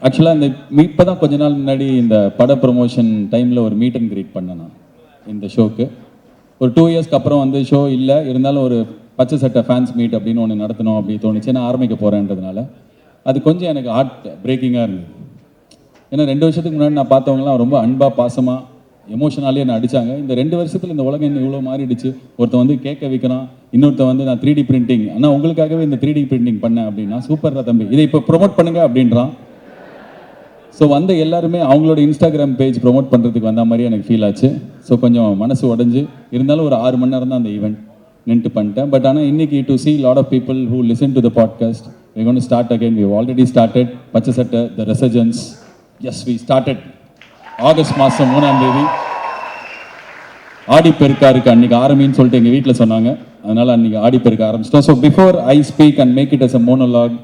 ஆக்சுவலாக இந்த இப்போ தான் கொஞ்ச நாள் முன்னாடி இந்த பட ப்ரொமோஷன் டைமில் ஒரு மீட் அண்ட் கிரீட் பண்ணேன் நான் இந்த ஷோக்கு. ஒரு 2 இயர்ஸ்க்கு அப்புறம் வந்து ஷோ இல்லை, இருந்தாலும் ஒரு பச்சை சட்டை ஃபேன்ஸ் மீட் அப்படின்னு ஒன்று நடத்தணும் அப்படி தோணுச்சு. நான் ஆரம்பிக்க போகிறேன்றதுனால அது கொஞ்சம் எனக்கு ஹார்ட் பிரேக்கிங்காக இருந்தது. ஏன்னா 2 வருஷத்துக்கு முன்னாடி நான் பார்த்தவங்களாம் ரொம்ப அன்பாக பாசமாக எமோஷனாலே என்னை அடித்தாங்க. இந்த 2 வருஷத்தில் இந்த உலகம் இன்னும் இவ்வளோ மாறிடுச்சு. ஒருத்தன் வந்து கேட்க வைக்கிறான், இன்னொருத்தன் வந்து நான் 3D பிரிண்டிங், ஆனால் உங்களுக்காகவே இந்த 3D பிரிண்டிங் பண்ணேன் அப்படின்னா சூப்பர்ரா தம்பி, இதை இப்போ ப்ரொமோட் பண்ணுங்க அப்படின்றான். ஸோ வந்து எல்லாருமே அவங்களோட இன்ஸ்டாகிராம் பேஜ் ப்ரொமோட் பண்ணுறதுக்கு வந்த மாதிரி எனக்கு ஃபீல் ஆச்சு. ஸோ கொஞ்சம் மனசு உடஞ்சி இருந்தாலும் ஒரு 6 மணி நேரம் தான் அந்த ஈவெண்ட் நின்று பண்ணிட்டேன். பட் ஆனால் இன்னைக்கு to see lot of people who listen to the podcast, we're going to start again. We've already started பச்சை சட்டை the resurgence. Yes, we started August மாதம் 3ஆம் தேதி ஆடிப்பெருக்கா இருக்கு. அன்றைக்கி ஆரம்பின்னு சொல்லிட்டு எங்கள் வீட்டில் சொன்னாங்க, அதனால் அன்றைக்கி ஆடிப்பெருக்க ஆரம்பிச்சிட்டோம். So before I speak and make it as a monologue,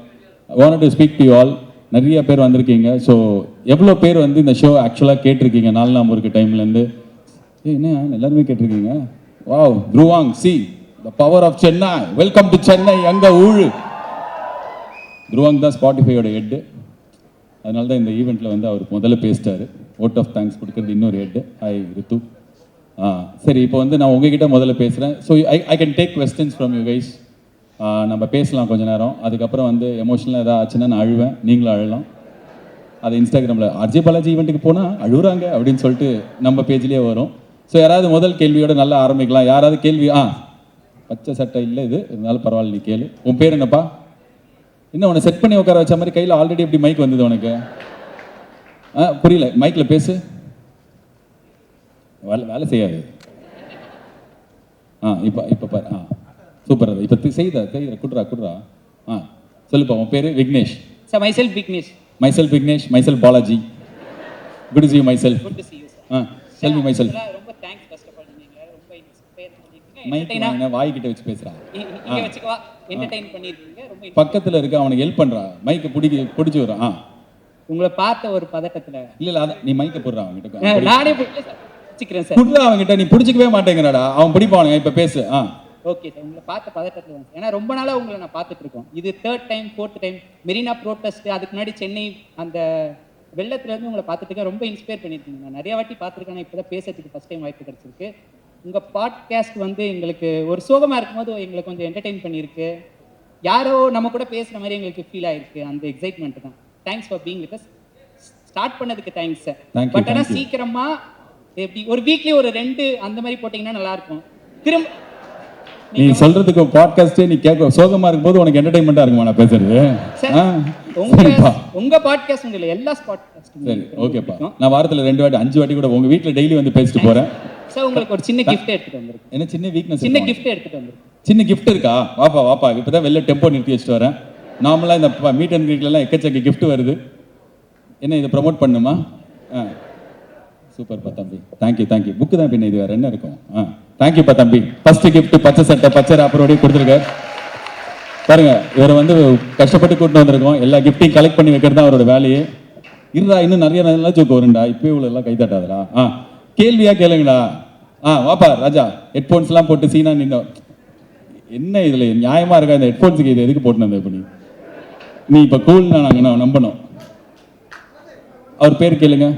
I want to speak to you all. நிறைய பேர் வந்திருக்கீங்க. ஸோ எவ்வளோ பேர் வந்து இந்த ஷோ ஆக்சுவலாக கேட்டிருக்கீங்க 4 நாள் முறுக்கு டைம்லேருந்து? என்ன எல்லாருமே கேட்டிருக்கீங்க. Wow, Dhruvang, see the power of Chennai, welcome to Chennai, அங்கே ஊழு. த்ருவாங் தான் ஸ்பாட்டிஃபையோட ஹெட்டு, அதனால தான் இந்த ஈவெண்ட்டில் வந்து அவர் முதல்ல பேசிட்டாரு. ஓட் ஆஃப் தேங்க்ஸ் கொடுக்குறது இன்னொரு ஹெட்டு. ஹாய் ரித்து. சரி, இப்போ வந்து நான் உங்ககிட்ட முதல்ல பேசுகிறேன். So I can take questions from you guys. நம்ம பேசலாம் கொஞ்ச நேரம். அதுக்கப்புறம் வந்து எமோஷனலாக எதாவது ஆச்சுன்னா நான் அழுவேன், நீங்களும் அழலாம். அது இன்ஸ்டாகிராமில் அஜய் பாலாஜி ஈவெண்ட்டுக்கு போனால் அழுகுறாங்க அப்படின்னு சொல்லிட்டு நம்ம பேஜ்லேயே வரும். ஸோ யாராவது முதல் கேள்வியோட நல்லா ஆரம்பிக்கலாம். யாராவது கேள்வி? பச்சை சட்டை இல்லை இது, இருந்தாலும் பரவாயில்ல, நீ கேளு. உன் பேர் என்னப்பா? இன்னும் உன்னை செட் பண்ணி உட்கார வச்ச மாதிரி கையில் ஆல்ரெடி எப்படி மைக் வந்தது உனக்கு? புரியல, மைக்கில் பேசு. வேலை செய்யாது. இப்போ பாரு. சூப்பர். இப்போ செய்த குட்ரா. சொல்லுப்பா, உன் பேர்? Vignesh. Sir myself Vignesh. Myself Balaji. Good to see you myself. Good to see you sir. tell me myself. ரொம்ப தேங்க்ஸ் ஃபர்ஸ்ட் ஆஃப் ஆல், நீங்க ரொம்ப இன்ஸ்பயர் பண்ணிருக்கீங்க. மைக் வாய் கிட்ட வச்சு பேசுறா. இங்க வச்சுக்கவா, என்டர்டெயின் பண்ணிருக்கீங்க. ரொம்ப பக்கத்துல இருக்க அவனுக்கு ஹெல்ப் பண்றா. மைக்க பிடிச்சு வரான். உங்களை பார்த்த ஒரு பதட்டத்துல இல்ல நீ மைக்க போடுறா அவன்கிட்ட. நானே பிடிச்சிக்கிறேன் சார். புடுறா அவன்கிட்ட. நீ பிடிச்சிக்கவே மாட்டேங்கிறடா. அவன் பிடிப்பானுங்க. இப்ப பேசு. ஓகே சார், உங்களை பார்த்த பதட்டத்தில் தான். ஏன்னா ரொம்ப நாளாக உங்களை நான் பார்த்துட்டு இருக்கோம். இது 3rd time 4th time Marina protest, அதுக்கு முன்னாடி சென்னை அந்த வெள்ளத்துலேருந்து உங்களை பார்த்துட்டு இருக்கேன். ரொம்ப இன்ஸ்பயர் பண்ணியிருக்கீங்க. நான் நிறைய வாட்டி பார்த்துருக்கேன். இப்போ தான் பேசுறதுக்கு ஃபஸ்ட் டைம் வாய்ப்பு கிடச்சிருக்கு. உங்கள் பாட்காஸ்ட் வந்து எங்களுக்கு ஒரு சோகமாக இருக்கும்போது எங்களுக்கு கொஞ்சம் என்டர்டெயின் பண்ணியிருக்கு. யாரோ நம்ம கூட பேசுகிற மாதிரி எங்களுக்கு ஃபீல் ஆயிருக்கு. அந்த எக்ஸைட்மெண்ட் தான். Thanks for being with us. Start பண்ணதுக்கு தேங்க்ஸ் சார். பட் ஆனால் சீக்கிரமாக எப்படி ஒரு வீக்லி ஒரு 2 அந்த மாதிரி போட்டிங்கன்னா நல்லாயிருக்கும். திரும்ப நீ சொல்றதுக்கு பாட்காஸ்டே நீ கேட்க சோகமா இருக்கும்போது உனக்கு என்டர்டைன்மெண்டா இருக்குமா நான் பேசுறது? உங்க பாட்காஸ்ட் உங்க எல்லா பாட்காஸ்டும் சரி, ஓகேப்பா. நான் வாரத்துல 2 வாட்டி 5 வாட்டி கூட உங்க வீட்ல டெய்லி வந்து பேசிட்டு போறேன். சார் உங்களுக்கு ஒரு சின்ன கிஃப்ட் எடுத்துட்டு வந்திருக்கேன். என்ன சின்ன வீக்னஸ்? சின்ன கிஃப்ட் எடுத்துட்டு வந்திருக்கேன். சின்ன கிஃப்ட் இருக்கா? வாப்பா. இப்பதான் வெளில டெம்போ நிறுத்தி வச்சுட்டு வரேன். நார்மலா இந்த மீட் அண்ட் கிரீட்ல எல்லாம் எக்கச்சக்க கிஃப்ட் வருது. என்ன இதை ப்ரமோட் பண்ணுமா? சூப்பர்ப்பா தம்பி. தேங்க்யூ. புக்கு தான் பின்ன, இது வேற என்ன இருக்கும்? தேங்க்யூப்பா தம்பி. ஃபர்ஸ்ட் கிஃப்ட் பச்சை சட்டை பச்சை ராப்பரோடய கொடுத்துருக்காரு பாருங்க. இவரை வந்து கஷ்டப்பட்டு கூட்டு வந்திருக்கோம். எல்லா கிஃப்டையும் கலெக்ட் பண்ணி வைக்கிறது தான் அவரோட வேலையே. இருடா, இன்னும் நிறைய நல்லா ஜோக்கு வரும்டா. இப்போ இவ்வளோ எல்லாம் கை தட்டாதடா. கேள்வியா கேளுங்கடா. வாப்பா ராஜா. ஹெட்ஃபோன்ஸ்லாம் போட்டு சீனா நின்று என்ன இதில் நியாயமாக இருக்கா? இந்த ஹெட்ஃபோன்ஸுக்கு இது எதுக்கு போட்டு வந்த? இப்போ நீ இப்போ கூல்னா நாங்கள் நம்பணும். அவர் பேர் கேளுங்க.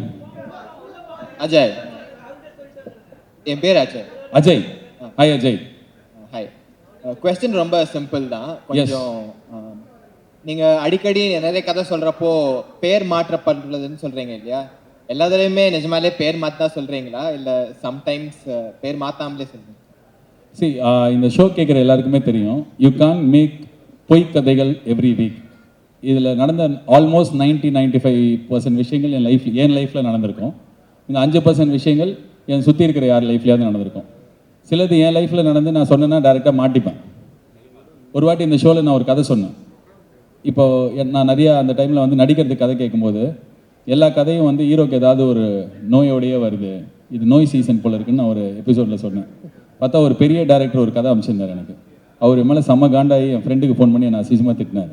அஜய். என் பேர் Ajay. Hi Ajay. Hi. Question ரொம்ப சிம்பிள் தான். கொஞ்சம் நீங்க அடிக்கடி நிறைய கதை சொல்றப்போ பேர் மாற்றப்படுறதுன்னு சொல்றீங்க இல்லையா? எல்லாத்துலயுமே நிஜமாலே பேர் மாத்தா சொல்றீங்களா, இல்ல சம்டைம்ஸ் பேர் மாத்தாமலே சொல்றீங்க? இந்த ஷோ கேட்குற எல்லாருக்குமே தெரியும், யூ கான் மேக் பொய் கதைகள் எவ்ரி வீக். இதில் நடந்த ஆல்மோஸ்ட் 90-95% விஷயங்கள் என் லைஃப்பில் நடந்திருக்கும். இந்த 5% விஷயங்கள் என் சுற்றி இருக்கிற யார் லைஃப்லையாவது நடந்திருக்கும். சிலது என் லைஃப்பில் நடந்து நான் சொன்னேன்னா டைரெக்டாக மாட்டிப்பேன். ஒரு வாட்டி இந்த ஷோவில் நான் ஒரு கதை சொன்னேன். இப்போது நான் நிறையா அந்த டைமில் வந்து நடிக்கிறதுக்கு கதை கேட்கும்போது எல்லா கதையும் வந்து ஹீரோக்கு ஏதாவது ஒரு நோயோடையே வருது, இது நோய் சீசன் போல் இருக்குன்னு நான் ஒரு எபிசோடில் சொன்னேன். பார்த்தா ஒரு பெரிய டைரக்டர் ஒரு கதை அமைச்சிருந்தார் எனக்கு. அவர் மேலே செம்ம காண்டாகி என் ஃப்ரெண்டுக்கு ஃபோன் பண்ணி நான் அசிங்கமாக திட்டினார்.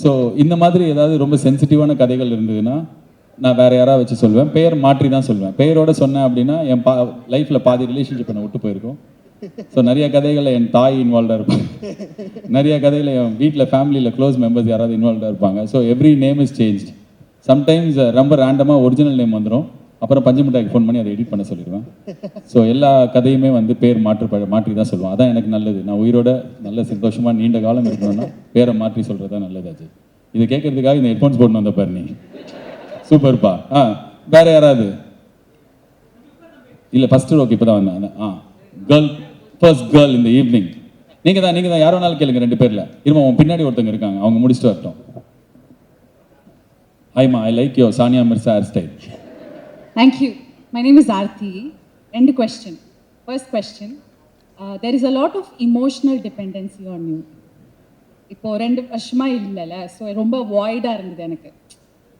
ஸோ இந்த மாதிரி ஏதாவது ரொம்ப சென்சிட்டிவான கதைகள் இருந்ததுன்னா நான் வேறு யாராவது வச்சு சொல்வேன். பெயர் மாற்றி தான் சொல்வேன். பெயரோட சொன்னேன் அப்படின்னா என் லைஃப்பில் பாதி ரிலேஷன்ஷிப் என்னை விட்டு போயிருக்கும். ஸோ நிறைய கதைகளில் என் தாய் இன்வால்வ்டாக இருப்பாங்க, நிறைய கதையில் என் வீட்டில் ஃபேமிலியில் க்ளோஸ் மெம்பர்ஸ் யாராவது இன்வால்வ்டாக இருப்பாங்க. So every name is change. Sometimes ரொம்ப ரேண்டமாக ஒரிஜினல் நேம் வந்துடும். அப்புறம் பஞ்சமிட்டாய்க்கு ஃபோன் பண்ணி அதை எடிட் பண்ண சொல்லிடுவேன். ஸோ எல்லா கதையுமே வந்து பேர் மாற்றி தான் சொல்லுவேன். அதான் எனக்கு நல்லது. நான் உயிரோட நல்ல சந்தோஷமாக நீண்ட காலம் இருக்கணும்னா பேரை மாற்றி சொல்கிறது தான் நல்லது. அஜய், இது கேட்கறதுக்காக இந்த ஹெட்ஃபோன்ஸ் போடணும் வந்த பாரு நீ. சூப்பர்ப்பா. வேற யாராவது? இல்லை, ஃபர்ஸ்ட் ரோக்கு இப்போ தான் வந்தேன். கேர்ள், ஃபர்ஸ்ட் கேர்ள் இந்த ஈவினிங். நீங்கள் தான் யார் வேணாலும் கேளுங்க 2 பேரில். இருமா, உன் பின்னாடி ஒருத்தங்க இருக்காங்க, அவங்க முடிச்சுட்டு வரட்டும். ஹைமா, I like your Sania Mirza hair style. Thank you. My name is Aarti. End question. First question. There is a lot of emotional dependency on you. இப்போ 2 வருஷமா இல்லைல்ல, ஸோ ரொம்ப வாய்டாக இருந்தது எனக்கு.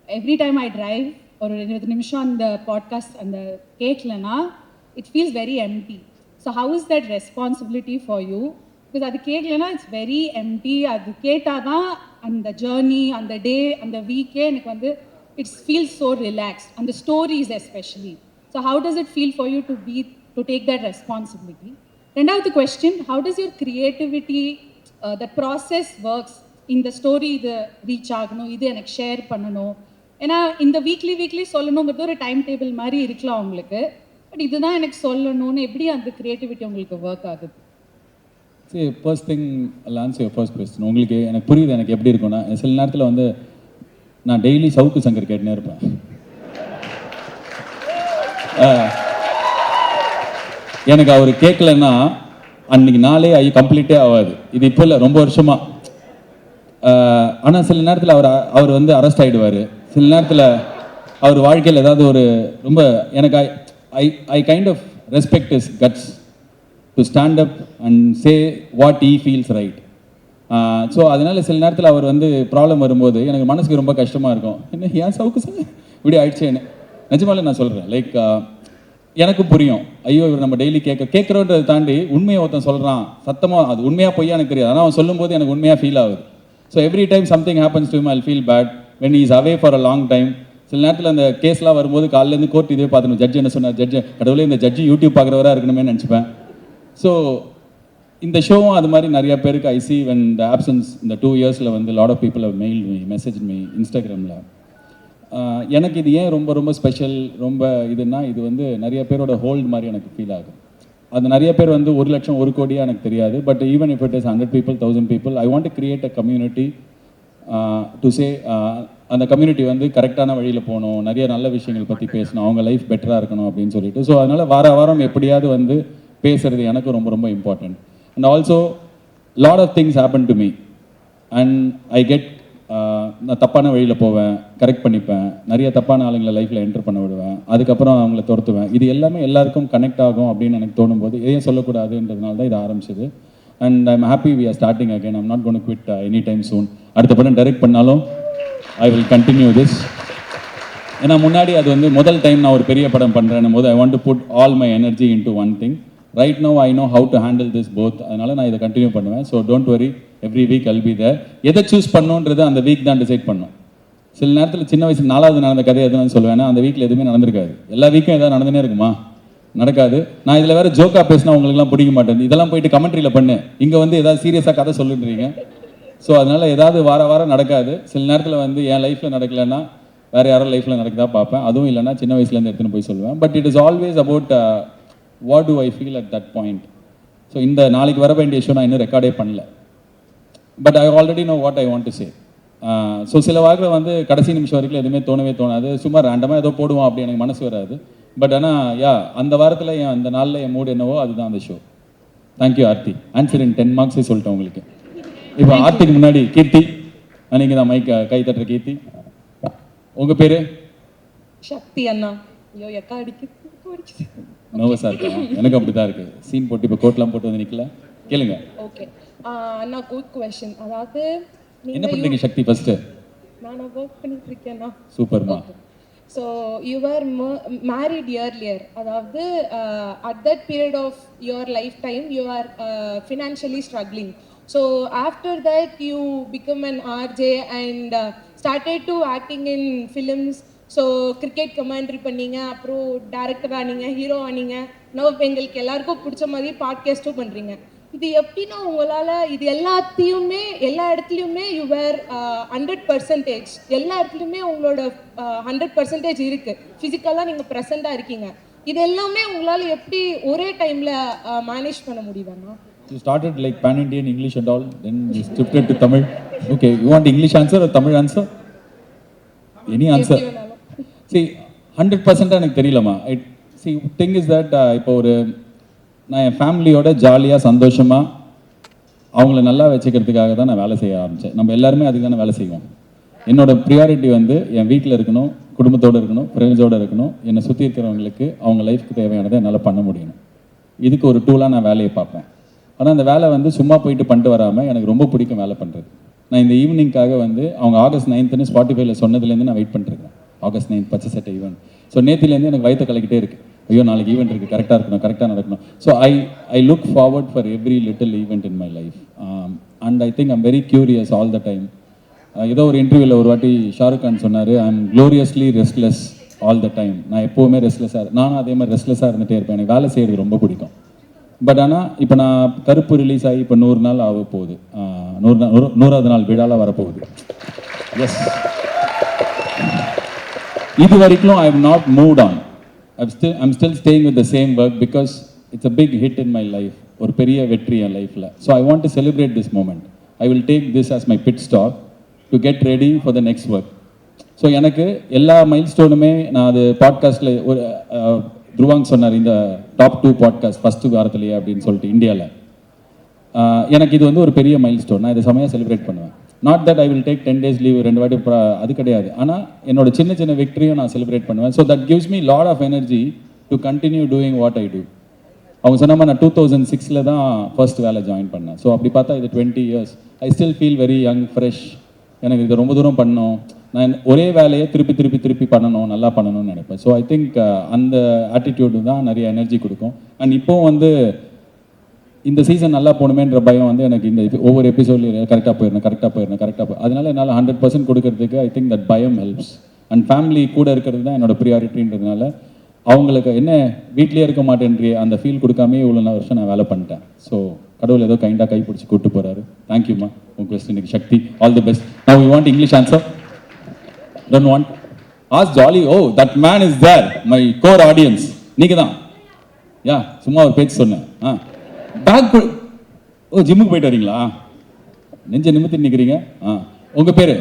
எவ்ரி டைம் ஐ டிரைவ் ஒரு 20 நிமிஷம் அந்த பாட்காஸ்ட் அந்த கேட்கலன்னா it feels very empty. So how is that responsibility for you? Because அது கேட்கலன்னா இட்ஸ் வெரி எம்டி. அது கேட்டால் தான் அந்த ஜேர்னி, அந்த டே, அந்த வீக்கே எனக்கு வந்து it feels so relaxed, and the stories especially. So how does it feel for you to take that responsibility? Rendavathu question, how does your creativity, the process works in the story idu reach agano, idu enak share pannano, ena inda weekly sollanungiradhu or time table mari irukla ungalku, but idu dhaan enak sollanonu eppadi and creativity ungalku work agudhu? See, first thing, I'll answer your first question. உங்களுக்கு எனக்கு புரியுது எனக்கு எப்படி இருக்கும்னா, சில நேரத்தில் வந்து நான் டெய்லி சவுக்கு சங்கர் கேட்டுனே இருப்பேன். எனக்கு அவர் கேட்கலன்னா அன்னைக்கு நாளே கம்ப்ளீட்டே ஆகாது. இது இப்போ இல்லை, ரொம்ப வருஷமா. ஆனால் சில நேரத்தில் அவர் வந்து அரெஸ்ட் ஆகிடுவார். சில நேரத்தில் அவர் வாழ்க்கையில் ஏதாவது ஒரு ரொம்ப எனக்கு I kind of respect is guts to stand up and say what he feels right. So அதனால சில நேரத்தில் அவர் வந்து ப்ராப்ளம் வரும்போது எனக்கு மனசுக்கு ரொம்ப கஷ்டமாக இருக்கும். என்ன ஏன் சவுக்கு சார் இப்படி ஆயிடுச்சேன்னு நிஜமாலே நான் சொல்கிறேன். லைக் எனக்கு புரியும், ஐயோ இவர் நம்ம டெய்லி கேட்குறோன்றதை தாண்டி உண்மையை ஒருத்தன் சொல்கிறான் சத்தமாக, அது உண்மையாக பொய்யா எனக்கு தெரியாது, ஆனால் அவன் சொல்லும்போது எனக்கு உண்மையாக ஃபீல் ஆகுது. So every time something happens to him I feel bad when is away for a long time. சில நேரத்தில் அந்த கேஸ்லாம் வரும்போது காலையிலேருந்து கோர்ட் இதே பார்த்துணும், ஜட்ஜ் என்ன சொன்னார், கடவுளே இந்த ஜட்ஜி யூடியூப் பார்க்குறவராக இருக்கணுமே நினச்சிப்பேன். ஸோ இந்த ஷோவும் அது மாதிரி நிறைய பேருக்கு I see when the absence இந்த 2 இயர்ஸில் வந்து lot of people have mail me, message me இன்ஸ்டாகிராமில். எனக்கு இது ஏன் ரொம்ப ரொம்ப ஸ்பெஷல், ரொம்ப இதுன்னா இது வந்து நிறைய பேரோட ஹோல்ட் மாதிரி எனக்கு ஃபீல் ஆகும். அது நிறைய பேர் வந்து 1 லட்சம் 1 கோடியாக எனக்கு தெரியாது. But even if it is 100 people 1000 people, I want to create a community to say அந்த கம்யூனிட்டி வந்து கரெக்டான வழியில் போகணும், நிறைய நல்ல விஷயங்கள் பற்றி பேசணும், அவங்க லைஃப் பெட்டராக இருக்கணும் அப்படின்னு சொல்லிட்டு. ஸோ அதனால் வாரம் எப்படியாவது வந்து பேசுறது எனக்கு ரொம்ப ரொம்ப important. And also lot of things happen to me and I get நான் தப்பான வழியில் போவேன், கரெக்ட் பண்ணிப்பேன், நிறைய தப்பான ஆளுங்களை லைஃப்பில் என்டர் பண்ண விடுவேன், அதுக்கப்புறம் அவங்கள துரத்துவேன். இது எல்லாமே எல்லாருக்கும் கனெக்ட் ஆகும் அப்படின்னு எனக்கு தோணும்போது ஏன் சொல்லக்கூடாதுன்றதுனால தான் இது ஆரம்பிச்சது. And I am happy we are starting again. I'm not gonna quit any time soon. அடுத்த படம் டைரக்ட் பண்ணாலும் ஐ வில் கண்டினியூ திஸ். ஏன்னா முன்னாடி அது வந்து முதல் டைம் நான் ஒரு பெரிய படம் பண்ணுறேன் போது I want to put all my energy into one thing. Right no I know how to handle this both. அதனால் நான் இதை கண்டினியூ பண்ணுவேன். So don't worry, every week I'll be there. எதை சூஸ் பண்ணுன்றது அந்த வீக் தான் decide பண்ணும். சில நேரத்தில் சின்ன வயசு 4வது நடந்த கதை எதுன்னு சொல்லுவேன், அந்த வீக்கில் எதுவுமே நடந்திருக்காது. எல்லா வீக்கும் எதாவது நடந்துனே இருக்குமா? நடக்காது. நான் இதில் வேறு ஜோக்காக பேசினா உங்களுக்குலாம் பிடிக்க மாட்டேன். இதெல்லாம் போயிட்டு கமெண்ட்ரியில் பண்ணு, இங்கே வந்து ஏதாவது சீரியஸாக கதை சொல்லுன்றீங்க. ஸோ அதனால் ஏதாவது வாரம் நடக்காது. சில நேரத்தில் வந்து என் லைஃப்பில் நடக்கலைன்னா வேறு யாரோ லைஃப்பில் நடக்குதா பார்ப்பேன். அதுவும் இல்லைன்னா சின்ன வயசுலேருந்து எடுத்துன்னு போய் சொல்லுவேன். But it is always about what do I feel at that point. So இந்த நாளைக்கு வர வேண்டிய ஷோ நான் இன்னும் ரெக்கார்டே பண்ணல. But I already know what I want to say. So சில வாக்கில் வந்து கடைசி நிமிஷம் வரைக்கும் எதுவுமே தோணாது. சும்மா ரேண்டமாக ஏதோ போடுவோம் அப்படி எனக்கு மனசு வராது. பட் ஆனால் அந்த வாரத்தில் அந்த நாளில் என் மூடு என்னவோ அதுதான் அந்த show. Thank you Aarthi. Answer in 10 marks சொல்லிட்டேன் உங்களுக்கு. இப்போ ஆர்த்திக்கு முன்னாடி கீர்த்தி, நீங்கள் தான் மைக் கை தட்டுற கீர்த்தி. உங்கள் பேர்? சக்தி அண்ணா. ஐயோ எக்கா அடிக்குது. நர்வஸாக இருக்கா? எனக்கு அப்படி தான் இருக்குது. சீன் போட்டு இப்போ கோட்லாம் போட்டு வந்து நிற்கல. கேளுங்க. ஓகே அண்ணா, குட் கொஸ்டின். அதாவது என்ன பண்ணுறீங்க சக்தி ஃபர்ஸ்ட்டு? நான் ஒர்க் பண்ணிட்டு இருக்கேன்னா. சூப்பர்மா. So you are married earlier, அதாவது at that period of your life time you are financially struggling. So after that you become an RJ and started to acting in films. So cricket commentary பண்ணீங்க, அப்புறம் director ஆனீங்க, hero ஆனீங்க. No எங்களுக்கு எல்லாருக்கும் பிடிச்ச மாதிரி பாட்காஸ்ட்டும் பண்ணுறீங்க. இது எப்படின்னா உங்களால இது எல்லாத்தையுமே எல்லா இடத்துலையுமே யூ வேர் 100%, எல்லா இடத்துலையுமே உங்களோட 100% இருக்கு. ஃபிசிக்கலாக நீங்கள் ப்ரெசண்டாக இருக்கீங்க. இது எல்லாமே உங்களால எப்படி ஒரே டைம்ல மேனேஜ் பண்ண முடியுதுன்னா? You started like pan-Indian English and all, then you shifted to Tamil. Okay, you want English answer or Tamil answer? Any answer? எப்படி வேணாலும். See, 100% எனக்கு தெரியலம்மா. See, thing is that இப்போ ஒரு நான் என் ஃபேமிலியோட ஜாலியாக சந்தோஷமாக அவங்கள நல்லா வச்சுக்கிறதுக்காக தான் நான் வேலை செய்ய ஆரம்பித்தேன். நம்ம எல்லாருமே அதுக்கு தானே வேலை செய்வோம். என்னோட ப்ரியாரிட்டி வந்து என் வீட்டில் இருக்கணும், குடும்பத்தோடு இருக்கணும், ஃப்ரெண்ட்ஸோடு இருக்கணும், என்னை சுற்றி இருக்கிறவங்களுக்கு அவங்க லைஃப்க்கு தேவையானதை என்னால் பண்ண முடியணும். இதுக்கு ஒரு டூலாக நான் வேலையை பார்ப்பேன். ஆனால் அந்த வேலை வந்து சும்மா போயிட்டு பண்ணிட்டு வராமல் எனக்கு ரொம்ப பிடிக்கும் வேலை பண்ணுறது. நான் இந்த ஈவினிங்காக வந்து அவங்க ஆகஸ்ட் 9th ஸ்பாட்டிஃபைல சொன்னதுலேருந்து நான் வெயிட் பண்ணிட்டுருக்கேன். ஆகஸ்ட் 9 பச்சை சட்டை ஈவெண்ட். ஸோ நேற்றுலேருந்து எனக்கு வயிற்று கலக்கிட்டே இருக்குது. ஐயோ நாளைக்கு ஈவெண்ட் இருக்குது, கரெக்டாக இருக்கணும், கரெக்டாக நடக்கணும். So I look forward for every little event in my life. And I think I'm very curious all the time. ஏதோ ஒரு இன்டர்வியூவில் ஒரு வாட்டி ஷாருக் கான் சொன்னார், I am gloriously restless all the time. நான் எப்போவுமே ரெஸ்ட்லெஸ்ஸாக நானும் அதே மாதிரி ரெஸ்ட்லெஸ்ஸாக இருந்துகிட்டே இருப்பேன். எனக்கு வேலை செய்கிறது ரொம்ப பிடிக்கும். பட் ஆனால் இப்போ நான் கருப்பு ரிலீஸ் ஆகி இப்போ 100 நாள் ஆக போகுது. 100வது நாள் விழாவில் வரப்போகுது. எஸ், இது வரைக்கும் I have not moved on. I'm still staying with the same work because it's a big hit in my life. ஒரு பெரிய வெற்றி என் லைஃப்பில். So I want to celebrate this moment. I will take this as my pit stop to get ready for the next work. So எனக்கு எல்லா mile ஸ்டோனுமே நான் அது பாட்காஸ்ட்டில் ஒரு துருவாங் சொன்னார், இந்த டாப் 2 பாட்காஸ்ட் ஃபஸ்ட்டு வாரத்துலையே அப்படின்னு சொல்லிட்டு இந்தியாவில். எனக்கு இது வந்து ஒரு பெரிய மைல் ஸ்டோன். நான் இதை செமையாக செலிப்ரேட் பண்ணுவேன். Not that I will take 10 days leave 2 வாட்டி, அது கிடையாது. ஆனால் என்னோட சின்ன சின்ன விக்டரியும் நான் செலிப்ரேட் பண்ணுவேன். So that gives me lot of energy to continue doing what I do. அவங்க சொன்ன மாதிரி நான் 2006 தான் ஃபர்ஸ்ட் வேலை ஜாயின் பண்ணேன். ஸோ அப்படி பார்த்தா இது 20 years. I still feel very young, fresh. எனக்கு இது ரொம்ப தூரம் பண்ணணும், நான் ஒரே வேலையை திருப்பி திருப்பி திருப்பி பண்ணணும், நல்லா பண்ணணும்னு நினைப்பேன். ஸோ ஐ திங்க் அந்த ஆட்டிடியூடு தான் நிறைய எனர்ஜி கொடுக்கும். அண்ட் இப்போ வந்து இந்த சீசன் நல்லா போகணுமேன்ற பயம் வந்து எனக்கு இந்த ஒவ்வொரு எபிசோட்லையும் கரெக்டாக போயிடணும். அதனால என்னால் 100% கொடுக்கறதுக்கு ஐ திங்க் தட் பயம் ஹெல்ப்ஸ். அண்ட் ஃபேமிலி கூட இருக்கிறது தான் என்னோட ப்ரியாரிட்டின்றதுனால அவங்களுக்கு என்ன வீட்லேயே இருக்க மாட்டேன்றிய அந்த ஃபீல் கொடுக்காமே இவ்வளோ வருஷம் நான் வேலை பண்ணிட்டேன். ஸோ கடவுள் ஏதோ கைண்டாக கை பிடிச்சி கூப்பிட்டு போகிறாரு. தேங்க்யூம்மா. உங்கள் கொஸ்டினுக்கு Shakti. All the best. Now you want English answer? Don't want? Ask Jolly. Oh, that man is there. My core audience. நீங்க தான். யா, சும்மா ஒரு பேச்சு சொன்னேன். பேக் ஓ ஜிம்முக்கு போயிட்டு வரீங்களா? நெஞ்ச நிமித்தி நிற்கிறீங்க. உங்க பேரு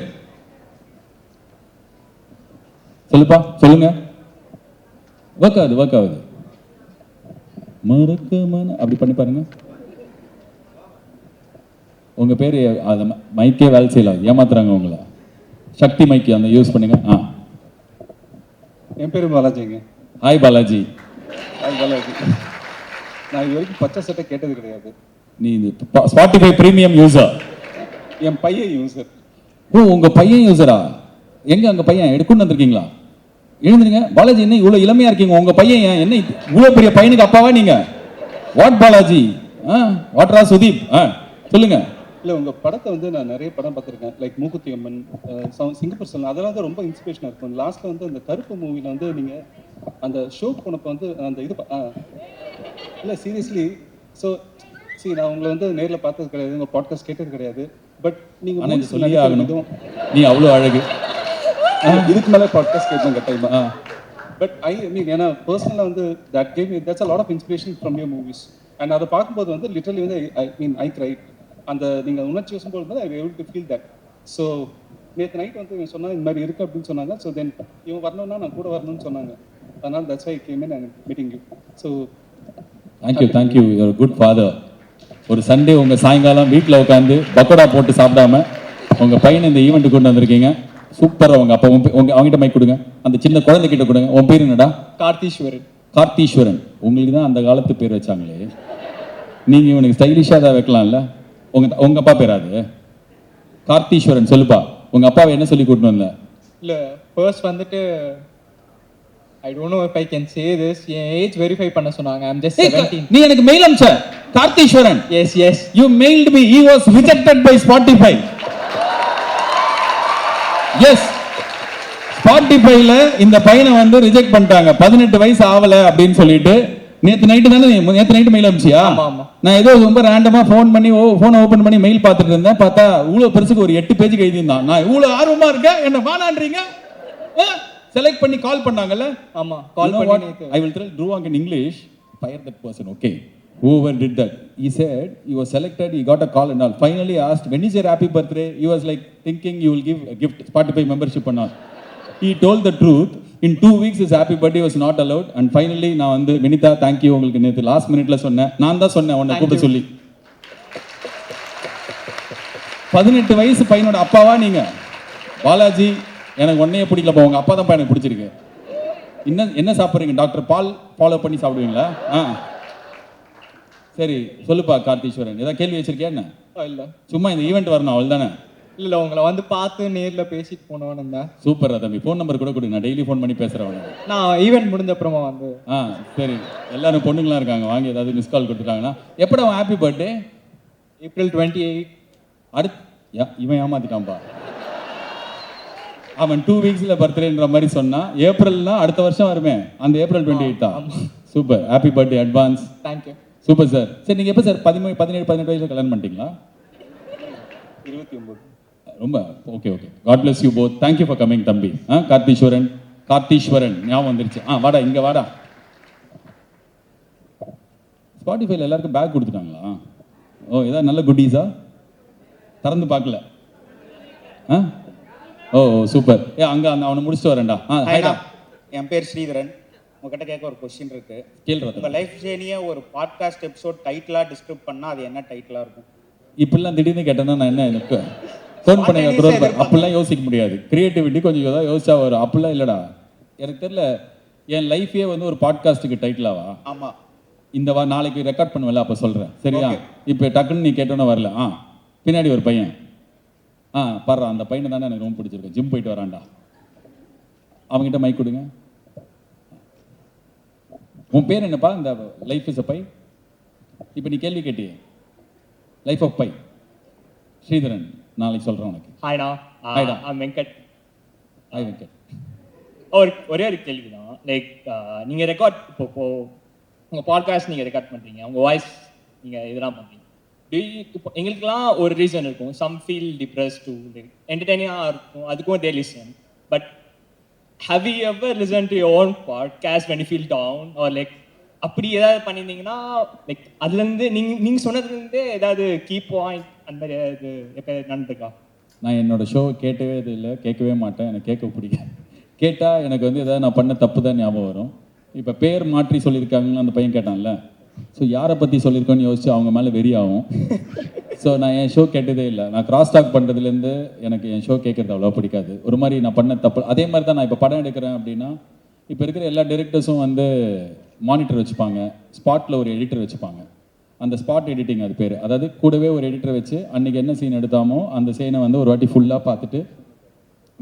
சொல்லுப்பா, சொல்லுங்க. ஒர்க் ஆகுது. மறக்கமான அப்படி பண்ணி பாருங்க. உங்க பேரு அது மைக்கே வேலை செய்யலாம், ஏமாத்துறாங்க உங்களை. சக்தி மைக்கு அந்த யூஸ் பண்ணுங்க. என் பேர் பாலாஜிங்க. ஹாய் பாலாஜி. ஹாய் பாலாஜி. நான் இது வரைக்கும் பச்சை சட்டை கேட்டது கிடையாது. நீ ஸ்பாட்டிஃபை பிரீமியம் யூசர்? என் பையன் யூசர். ஓ, உங்க பையன் யூசரா? எங்க அங்க பையன் எடுக்குன்னு வந்திருக்கீங்களா? எழுந்துருங்க. பாலாஜி என்ன இவ்வளவு இளமையா இருக்கீங்க? உங்க பையன் என்ன இவ்வளவு பெரிய பையனுக்கு அப்பாவா நீங்க? வாட் பாலாஜி? வாட்ரா சுதீப்? சொல்லுங்க. இல்லை, உங்கள் படத்தை வந்து நான் நிறைய படம் பார்த்துருக்கேன். லைக் மூக்குத்தி அம்மன், சிங்கப்பூர் சொல்லலாம், அதெல்லாம் தான் ரொம்ப இன்ஸ்பிரேஷனாக இருக்கும். லாஸ்ட்டில் வந்து அந்த கருப்பு மூவியில் வந்து நீங்கள் அந்த ஷோக்கு போனப்போ வந்து அந்த இது இல்லை சீரியஸ்லி. ஸோ நான் உங்களை வந்து நேரில் பார்த்தது கிடையாது, உங்கள் பாட்காஸ்ட் கேட்டது கிடையாது. பட் நீங்கள் சொல்லி ஆகணும், நீ அவ்வளோ அழகு. இதுக்கு மேலே பாட்காஸ்ட் கேட்கணும் கட்டாயமா. பட் ஐ மீன் ஏன்னா பர்சனலாக வந்து that came that's a lot of inspiration from your movies. And அதை பார்க்கும்போது வந்து லிட்டரலி வந்து ஐ கிரைட். அந்த நீங்கள் உணர்ச்சி வசும்போது I able to feel that. So நேற்று நைட் வந்து இவன் சொன்னால் இந்த மாதிரி இருக்குது அப்படின்னு சொன்னாங்க. ஸோ தென் இவன் வரணும்னா நான் கூட வரணும்னு சொன்னாங்க. அதனால் that's why came in and meeting you. So thank you your good father. ஒரு சண்டே உங்கள் சாயங்காலம் வீட்டில் உட்காந்து பக்கோடா போட்டு சாப்பிடாம உங்கள் பையனை இந்த ஈவெண்ட்டு கொண்டு வந்திருக்கீங்க. சூப்பராக. அவங்க அப்போ அவங்ககிட்ட மைக் கொடுங்க, அந்த சின்ன குழந்தைகிட்ட கொடுங்க. உன் பேர் என்னடா? கார்த்தீஸ்வரன். உங்களுக்கு தான் அந்த காலத்து பேர் வச்சாங்களே. நீங்கள் இவனுக்கு ஸ்டைலிஷாக தான் வைக்கலாம்ல. உங்க அப்பா பேரா அது? கார்த்தீஸ்வரன். சொல்லுப்பா, உங்க அப்பாவை என்ன சொல்லி கூட்டிட்டு வந்த? இல்ல ஃபர்ஸ்ட் வந்துட்டு I don't know if I can say this, என் ஏஜ் வெரிஃபை பண்ண சொன்னாங்க. I am just 17. நீ எனக்கு மெயில் அனுப்பிச்ச Kartheeswaran? Yes you mailed me. He was rejected by Spotify. Yes, ஸ்பாட்டிஃபைல இந்த பையனை வந்து ரிஜெக்ட் பண்ணிட்டாங்க. 18 வயசு ஆகல அப்படின்னு சொல்லிட்டு நேத்து நைட்டு மெயில் அனுப்பிச்சியா? ஆமா, ஆமா. நான் ஏதோ ரொம்ப ரேண்டமா ஃபோன் பண்ணி ஃபோனை ஓபன் பண்ணி மெயில் பார்த்துட்டு இருந்தேன். பார்த்தா இவ்வளவு பெருசுக்கு ஒரு 8 பேஜ் எழுதியிருந்தான். நான் இவ்வளவு ஆர்வமா இருக்கேன், என்ன வானான்றீங்க? செலக்ட் பண்ணி கால் பண்ணாங்கல்ல? ஆமா, கால் பண்ணி I will tell Dhruvank in English, fire that person, okay? Whoever did that, he said he was selected, he got a call and all. Finally asked, when is your happy birthday? He was like thinking you will give a gift, Spotify membership and all. He told the truth. In 2 weeks his happy birthday was not allowed. And finally நான் வந்து Vinitha thank you உங்களுக்கு நேத்து last மினிட்ல சொன்னேன். நான் தான் சொன்னேன் உன்னை கூப்பிட சொல்லி. 18 வயசு பையனோட அப்பாவா நீங்க? பாலாஜி எனக்கு ஒன்னையே பிடிக்கலப்பா, உங்க அப்பா தான் எனக்கு பிடிச்சிருக்கு. என்ன சாப்பிட்றீங்க? டாக்டர் பால் ஃபாலோ பண்ணி சாப்பிடுவீங்களா? சரி சொல்லுப்பா கார்த்தீஸ்வரன், ஏதாவது கேள்வி வச்சிருக்கியா என்ன? இல்ல, சும்மா இந்த ஈவெண்ட் வரணும் அவள் தானே? இல்ல உங்களை வந்து பார்த்து நேர்ல பேசிட்டு போனோன்னு இருந்தேன். சூப்பர் தம்பி, ஃபோன் நம்பர் கூட கொடு, நான் டெய்லி ஃபோன் பண்ணி பேசுறேன். நான் ஈவெண்ட் முடிஞ்ச அப்புறமா வந்து சரி, எல்லாரும் பொண்ணுங்களா இருக்காங்க, வாங்கி ஏதாவது மிஸ் கால் கொடுத்துட்டாங்கன்னா. எப்படா அவன் ஹாப்பி பர்த்டே? ஏப்ரல் 28. இவன் ஏமாத்திட்டான்பா. அவன் 2 வீக்ஸ்ல பர்த்டேன்ற மாதிரி சொன்னா. ஏப்ரல்னா அடுத்த வருஷம் வருமே, அந்த ஏப்ரல் 28 தான். Super, happy birthday advance. Thank you. Super sir. சரி நீங்க எப்போ சார் 17, 18 வயசுல கல்யாணம் பண்ணிட்டீங்களா? 29. ரொம்ப okay. God bless you both. Thank you for coming தம்பி. கார்த்தீஸ்வரன் ஞாபகம் வந்துருச்சு. வாடா இங்க வாடா. ஸ்பாட்டிஃபைல எல்லாருக்கும் பேக் கொடுத்துட்டாங்களா? ஏதாவது நல்ல குட்டீஸா? திறந்து பார்க்கல. சூப்பர். அங்க அவனை முடிச்சுட்டு வரேன்டா. ஹைடா, என் பேர் ஸ்ரீதரன். உங்ககிட்ட கேட்க ஒரு கொஸ்டின் இருக்கு. கேள்றா. உங்க லைஃப் ஜேர்னியை ஒரு பாட்காஸ்ட் எபிசோட் டைட்டிலா டிஸ்கிரைப் பண்ணா அது என்ன டைட்டிலா இருக்கும்? இப்படிலாம் திடீர்னு கேட்டேன்னா நான் என்ன எனக்கு ஃபோன் பண்ணி அப்படிலாம் யோசிக்க முடியாது. கிரியேட்டிவிட்டி கொஞ்சம் ஏதாவது யோசிச்சா வரும். அப்படிலாம் இல்லடா, எனக்கு தெரியல. என் லைஃபே வந்து ஒரு பாட்காஸ்ட்டுக்கு டைட்டிலாவா? ஆமா. இந்த நாளைக்கு ரெக்கார்ட் பண்ணுவேல, அப்போ சொல்றேன் சரியா? இப்போ டக்குன்னு நீ கேட்டோன்னே வரல. பின்னாடி ஒரு பையன் பாரு, அந்த பையனை தானே எனக்கு ரொம்ப பிடிச்சிருக்கு. ஜிம் போயிட்டு வரான்டா. அவங்ககிட்ட மைக் கொடுங்க. உன் பேர் என்னப்பா? இந்த லைஃப் இஸ் அ பை. இப்போ நீ கேள்வி கேட்டியே, லைஃப் ஆஃப் பை. ஸ்ரீதரன், நாளைக்கு சொல்றேன் உனக்கு. ஹாய்டா. ஹாய்டா. வெங்கட். ஹாய் வெங்கட். ஒரே ஒரு கேள்வி தான். லைக் நீங்க ரெக்கார்ட் இப்போ உங்க பாட்காஸ்ட் நீங்க ரெக்கார்ட் பண்றீங்க, உங்க வாய்ஸ் நீங்க இதெல்லாம் பண்றீங்க. இப்போ எங்களுக்குலாம் ஒரு ரீசன் இருக்கும். Some feel depress to like என்டர்டெய்னிங்காக இருக்கும், அதுக்கும் they listen. But how you ever listen to your own podcast when you feel down or like அப்படி ஏதாவது பண்ணியிருந்தீங்கன்னா லைக் அதுலேருந்து நீங்கள் சொன்னதுலேருந்தே ஏதாவது கீ பாயிண்ட் அந்த மாதிரி ஏதாவது எப்போ நடந்துருக்கா? நான் என்னோட ஷோ கேட்டவே இது இல்லை, கேட்கவே மாட்டேன். எனக்கு கேட்க பிடிக்காது. கேட்டால் எனக்கு வந்து ஏதாவது நான் பண்ண தப்பு தான் ஞாபகம் வரும். இப்போ பேர் மாற்றி சொல்லியிருக்காங்கன்னு அந்த பையன் கேட்டான்ல, ஸோ யாரை பற்றி சொல்லியிருக்கோன்னு யோசிச்சு அவங்க மேலே வெறி ஆகும். ஸோ நான் என் ஷோ கேட்டதே இல்லை. நான் கிராஸ் டாக் பண்ணுறதுலேருந்து எனக்கு என் ஷோ கேட்குறது அவ்வளோ பிடிக்காது. ஒரு மாதிரி நான் பண்ண தப்பு. அதே மாதிரி தான் நான் இப்போ படம் எடுக்கிறேன் அப்படின்னா, இப்போ இருக்கிற எல்லா டைரக்டர்ஸும் வந்து மானிட்டர் வச்சுப்பாங்க, ஸ்பாட்டில் ஒரு எடிட்டர் வச்சுப்பாங்க. அந்த ஸ்பாட் எடிட்டிங் அது பேர். அதாவது கூடவே ஒரு எடிட்டரை வச்சு அன்றைக்கி என்ன சீன் எடுத்தாமோ அந்த சீனை வந்து ஒரு வாட்டி ஃபுல்லாக பார்த்துட்டு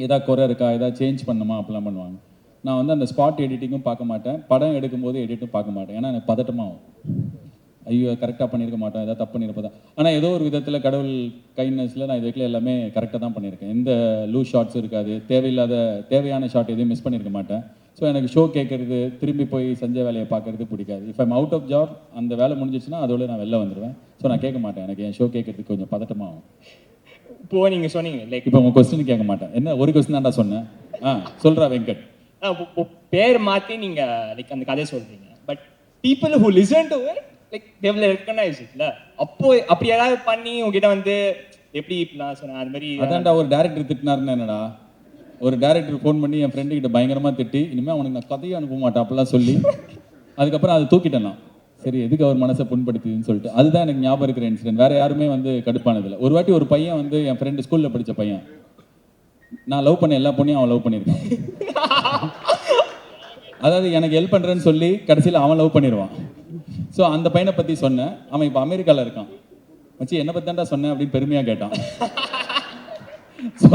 எதாவது குறை இருக்கா, எதாவது சேஞ்ச் பண்ணுமா அப்படிலாம் பண்ணுவாங்க. நான் வந்து அந்த ஸ்பாட் எடிட்டிங்கும் பார்க்க மாட்டேன், படம் எடுக்கும்போது எடிட்டும் பார்க்க மாட்டேன். ஏன்னா எனக்கு பதட்டமாகும். ஐயோ கரெக்டாக பண்ணியிருக்க மாட்டேன், ஏதாவது தப்பு பண்ணியிருப்பதா. ஆனால் ஏதோ ஒரு விதத்தில் கடவுள் கைண்ட்னஸில் நான் இதுக்குள்ள எல்லாமே கரெக்டாக தான் பண்ணியிருக்கேன். எந்த லூஸ் ஷார்ட்ஸும் இருக்காது, தேவையான ஷார்ட் எதுவும் மிஸ் பண்ணியிருக்க மாட்டேன். ஸோ எனக்கு ஷோ கேட்குறது, திரும்பி போய் செஞ்ச வேலையை பார்க்குறது பிடிக்காது. If I'm out of job, அந்த வேலை முடிஞ்சிச்சுன்னா அதோட நான் வெளில வந்துடுவேன். ஸோ நான் கேட்க மாட்டேன். எனக்கு என் ஷோ கேட்கறதுக்கு கொஞ்சம் பதட்டமாகும். இப்போ நீங்கள் சொன்னீங்க லைக் இப்போ உங்கள் கொஸ்டின் கேட்க மாட்டேன். என்ன ஒரு கொஸ்டின் தான்டா சொன்னேன். சொல்கிறா வெங்கட். பேர் மாற்றி நீங்கள் லைக் அந்த கதையை சொல்கிறீங்க. But people who listen to it like they will recognise இட்ல. அப்படி ஏதாவது பண்ணி உங்ககிட்ட வந்து எப்படி இப்படிலாம் சொன்னேன் அது மாதிரி. அதான்டா ஒரு டேரக்டர் திட்டினாருன்னு என்னடா, ஒரு டேரக்டர் ஃபோன் பண்ணி என் ஃப்ரெண்டு கிட்ட பயங்கரமாக திட்டி, இனிமேல் அவனுக்கு நான் கதையை அனுப்ப மாட்டேன் அப்படிலாம் சொல்லி, அதுக்கப்புறம் அதை தூக்கிட்டேன் நான். சரி எதுக்கு அவர் மனசை புண்படுத்துதுன்னு சொல்லிட்டு. அதுதான் எனக்கு ஞாபகம் இருக்கிற இன்சிடென்ட். வேறு யாருமே வந்து கடுப்பானதில்லை. ஒரு வாட்டி ஒரு பையன் வந்து என் ஃப்ரெண்டு ஸ்கூலில் படித்த பையன், நான் லவ் பண்ண எல்லா பொண்ணையும் அவன் லவ் பண்ணியிருக்கான். அதாவது எனக்கு ஹெல்ப் பண்ணுறேன்னு சொல்லி கடைசியில் அவன் லவ் பண்ணிடுவான். ஸோ அந்த பையனை பற்றி சொன்னேன். அவன் இப்போ அமெரிக்காவில் இருக்கான். வச்சு என்னை பற்றி தான்டா சொன்னேன் அப்படின்னு பெருமையாக கேட்டான். ஸோ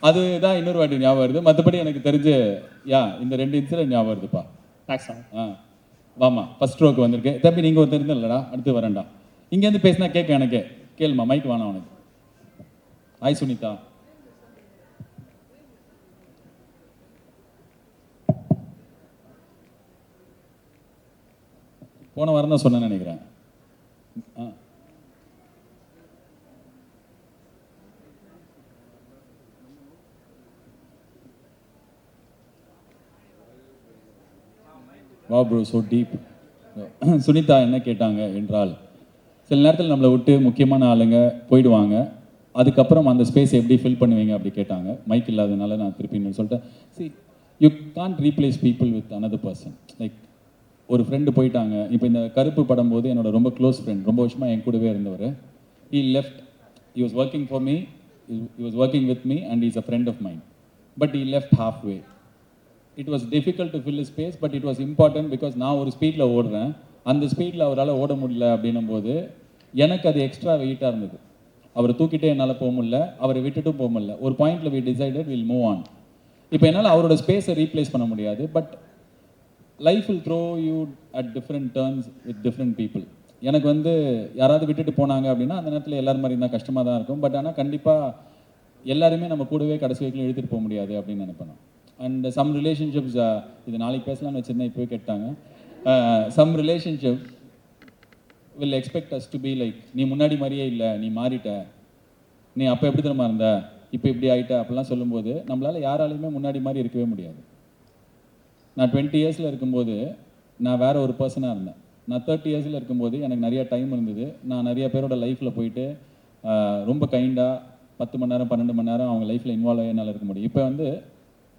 அதுதான் இன்னொரு வாட்டி ஞாபகம் வருது. மற்றபடி எனக்கு தெரிஞ்ச இந்த 2 இன்சிடென்ட் ஞாபகம் வருதுப்பா. வாமா ஃபர்ஸ்ட் ரோக்கு வந்திருக்கு. தம்பி நீங்கள் ஒரு தெரிஞ்சலடா, அடுத்து வரேன்டா. இங்கேருந்து பேசினா கேட்க எனக்கு கேளுமா, மைக் வேணாம் உனக்கு. ஹாய் சுனிதா. போன வாரம் தான் சொன்னேன்னு நினைக்கிறேன். வா ப்ரோ ஸோ டீப். சுனிதா என்ன கேட்டாங்க என்றால், சில நேரத்தில் நம்மளை விட்டு முக்கியமான ஆளுங்க போயிடுவாங்க, அதுக்கப்புறம் அந்த ஸ்பேஸ் எப்படி ஃபில் பண்ணுவீங்க அப்படி கேட்டாங்க. மைக் இல்லாதனால நான் திருப்பி சொல்லிட்டேன். C you can't replace people with another person. Like ஒரு ஃப்ரெண்டு போயிட்டாங்க. இப்போ இந்த கருப்பு படம் போது என்னோட ரொம்ப க்ளோஸ் ஃப்ரெண்ட், ரொம்ப வருஷமாக என் கூடவே இருந்தவர், he left. He was working for me, he was working with me and he is a friend of mine, but he left halfway. It was difficult to fill his space, but it was important because நான் ஒரு ஸ்பீடில் ஓடுறேன், அந்த ஸ்பீடில் அவரால் ஓட முடியல அப்படின்னும் போது எனக்கு அது எக்ஸ்ட்ரா வெயிட்டாக இருந்தது. அவரை தூக்கிட்டே என்னால் போக முடியல, அவரை விட்டுட்டும் போக முடியல. ஒரு பாயிண்டில் we decided we'll move on. இப்போ என்னால் அவரோட ஸ்பேஸை ரீப்ளேஸ் பண்ண முடியாது, but life will throw you at different turns with different people. எனக்கு வந்து யாராவது விட்டுட்டு போனாங்க அப்படின்னா அந்த நேரத்தில் எல்லாரும் மாதிரி இருந்தால் கஷ்டமாக தான் இருக்கும். பட் ஆனால் கண்டிப்பாக எல்லாருமே நம்ம கூடவே கடைசி வரைக்கும் இழுத்துட்டு போக முடியாது அப்படின்னு நினைப்பேன். அண்ட் சம் ரிலேஷன்ஷிப்ஸ், இது நாளைக்கு பேசலாம்னு வச்சுருந்தேன், இப்போவே கேட்டாங்க. Some relationship will expect us to be like, நீ முன்னாடி மாதிரியே இல்லை, நீ மாறிட்ட, நீ அப்போ எப்படி தெரியுமா இருந்த, இப்போ இப்படி ஆகிட்ட அப்படிலாம் சொல்லும்போது நம்மளால் யாராலையுமே முன்னாடி மாதிரி இருக்கவே முடியாது. நான் 20 இயர்ஸில் இருக்கும்போது நான் வேறு ஒரு பர்சனாக இருந்தேன். நான் 30 இயர்ஸில் இருக்கும்போது எனக்கு நிறையா டைம் இருந்தது. நான் நிறைய பேரோட லைஃப்பில் போயிட்டு ரொம்ப கைண்டாக 10 மணி நேரம் 12 மணி நேரம் அவங்க லைஃப்பில் இன்வால்வ் ஆகி என்னால் இருக்க முடியும். இப்போ வந்து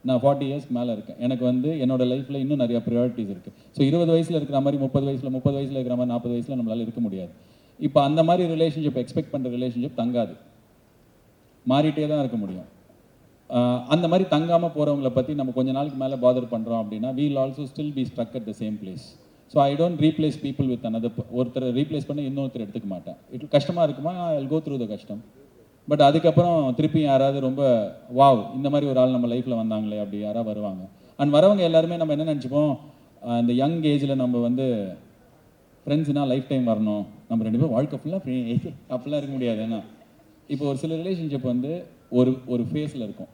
நான் 40 இயர்ஸ் மேலே இருக்கேன். எனக்கு வந்து என்னோட லைஃப்பில் இன்னும் நிறையா ப்ரையாரிட்டிஸ் இருக்குது. ஸோ 20 வயசில் இருக்கிற மாதிரி 30 வயசில், 30 வயசில் இருக்கிற மாதிரி 40 வயசில் நம்மளால் இருக்க முடியாது. இப்போ அந்த மாதிரி ரிலேஷன்ஷிப், எக்ஸ்பெக்ட் பண்ணுற ரிலேஷன்ஷிப் தங்காது, மாறிட்டே தான் இருக்க முடியும். அந்த மாதிரி தங்காமல் போகிறவங்களை பற்றி நம்ம கொஞ்ச நாளுக்கு மேலே பாதர் பண்ணுறோம் அப்படின்னா we'll also still be stuck at the same place. So I don't replace people with another. ஒருத்தரை ரீப்ளேஸ் பண்ணி இன்னொருத்தர் எடுத்துக்க மாட்டேன். கஷ்டமாக இருக்குமா, I'll go through the கஷ்டம். பட் அதுக்கப்புறம் திருப்பி யாராவது ரொம்ப வாவ் இந்த மாதிரி ஒரு ஆள் நம்ம லைஃப்பில் வந்தாங்களே அப்படி யாராவது வருவாங்க. அண்ட் வரவங்க எல்லாருமே நம்ம என்ன நினச்சிப்போம், இந்த யங் ஏஜில் நம்ம வந்து ஃப்ரெண்ட்ஸ்னா லைஃப் டைம் வரணும், நம்ம 2 பேரும் வாழ்க்கை ஃபுல்லாக அப்படிலாம் இருக்க முடியாது. ஏன்னா இப்போ ஒரு சில ரிலேஷன்ஷிப் வந்து ஒரு ஃபேஸில் இருக்கும்,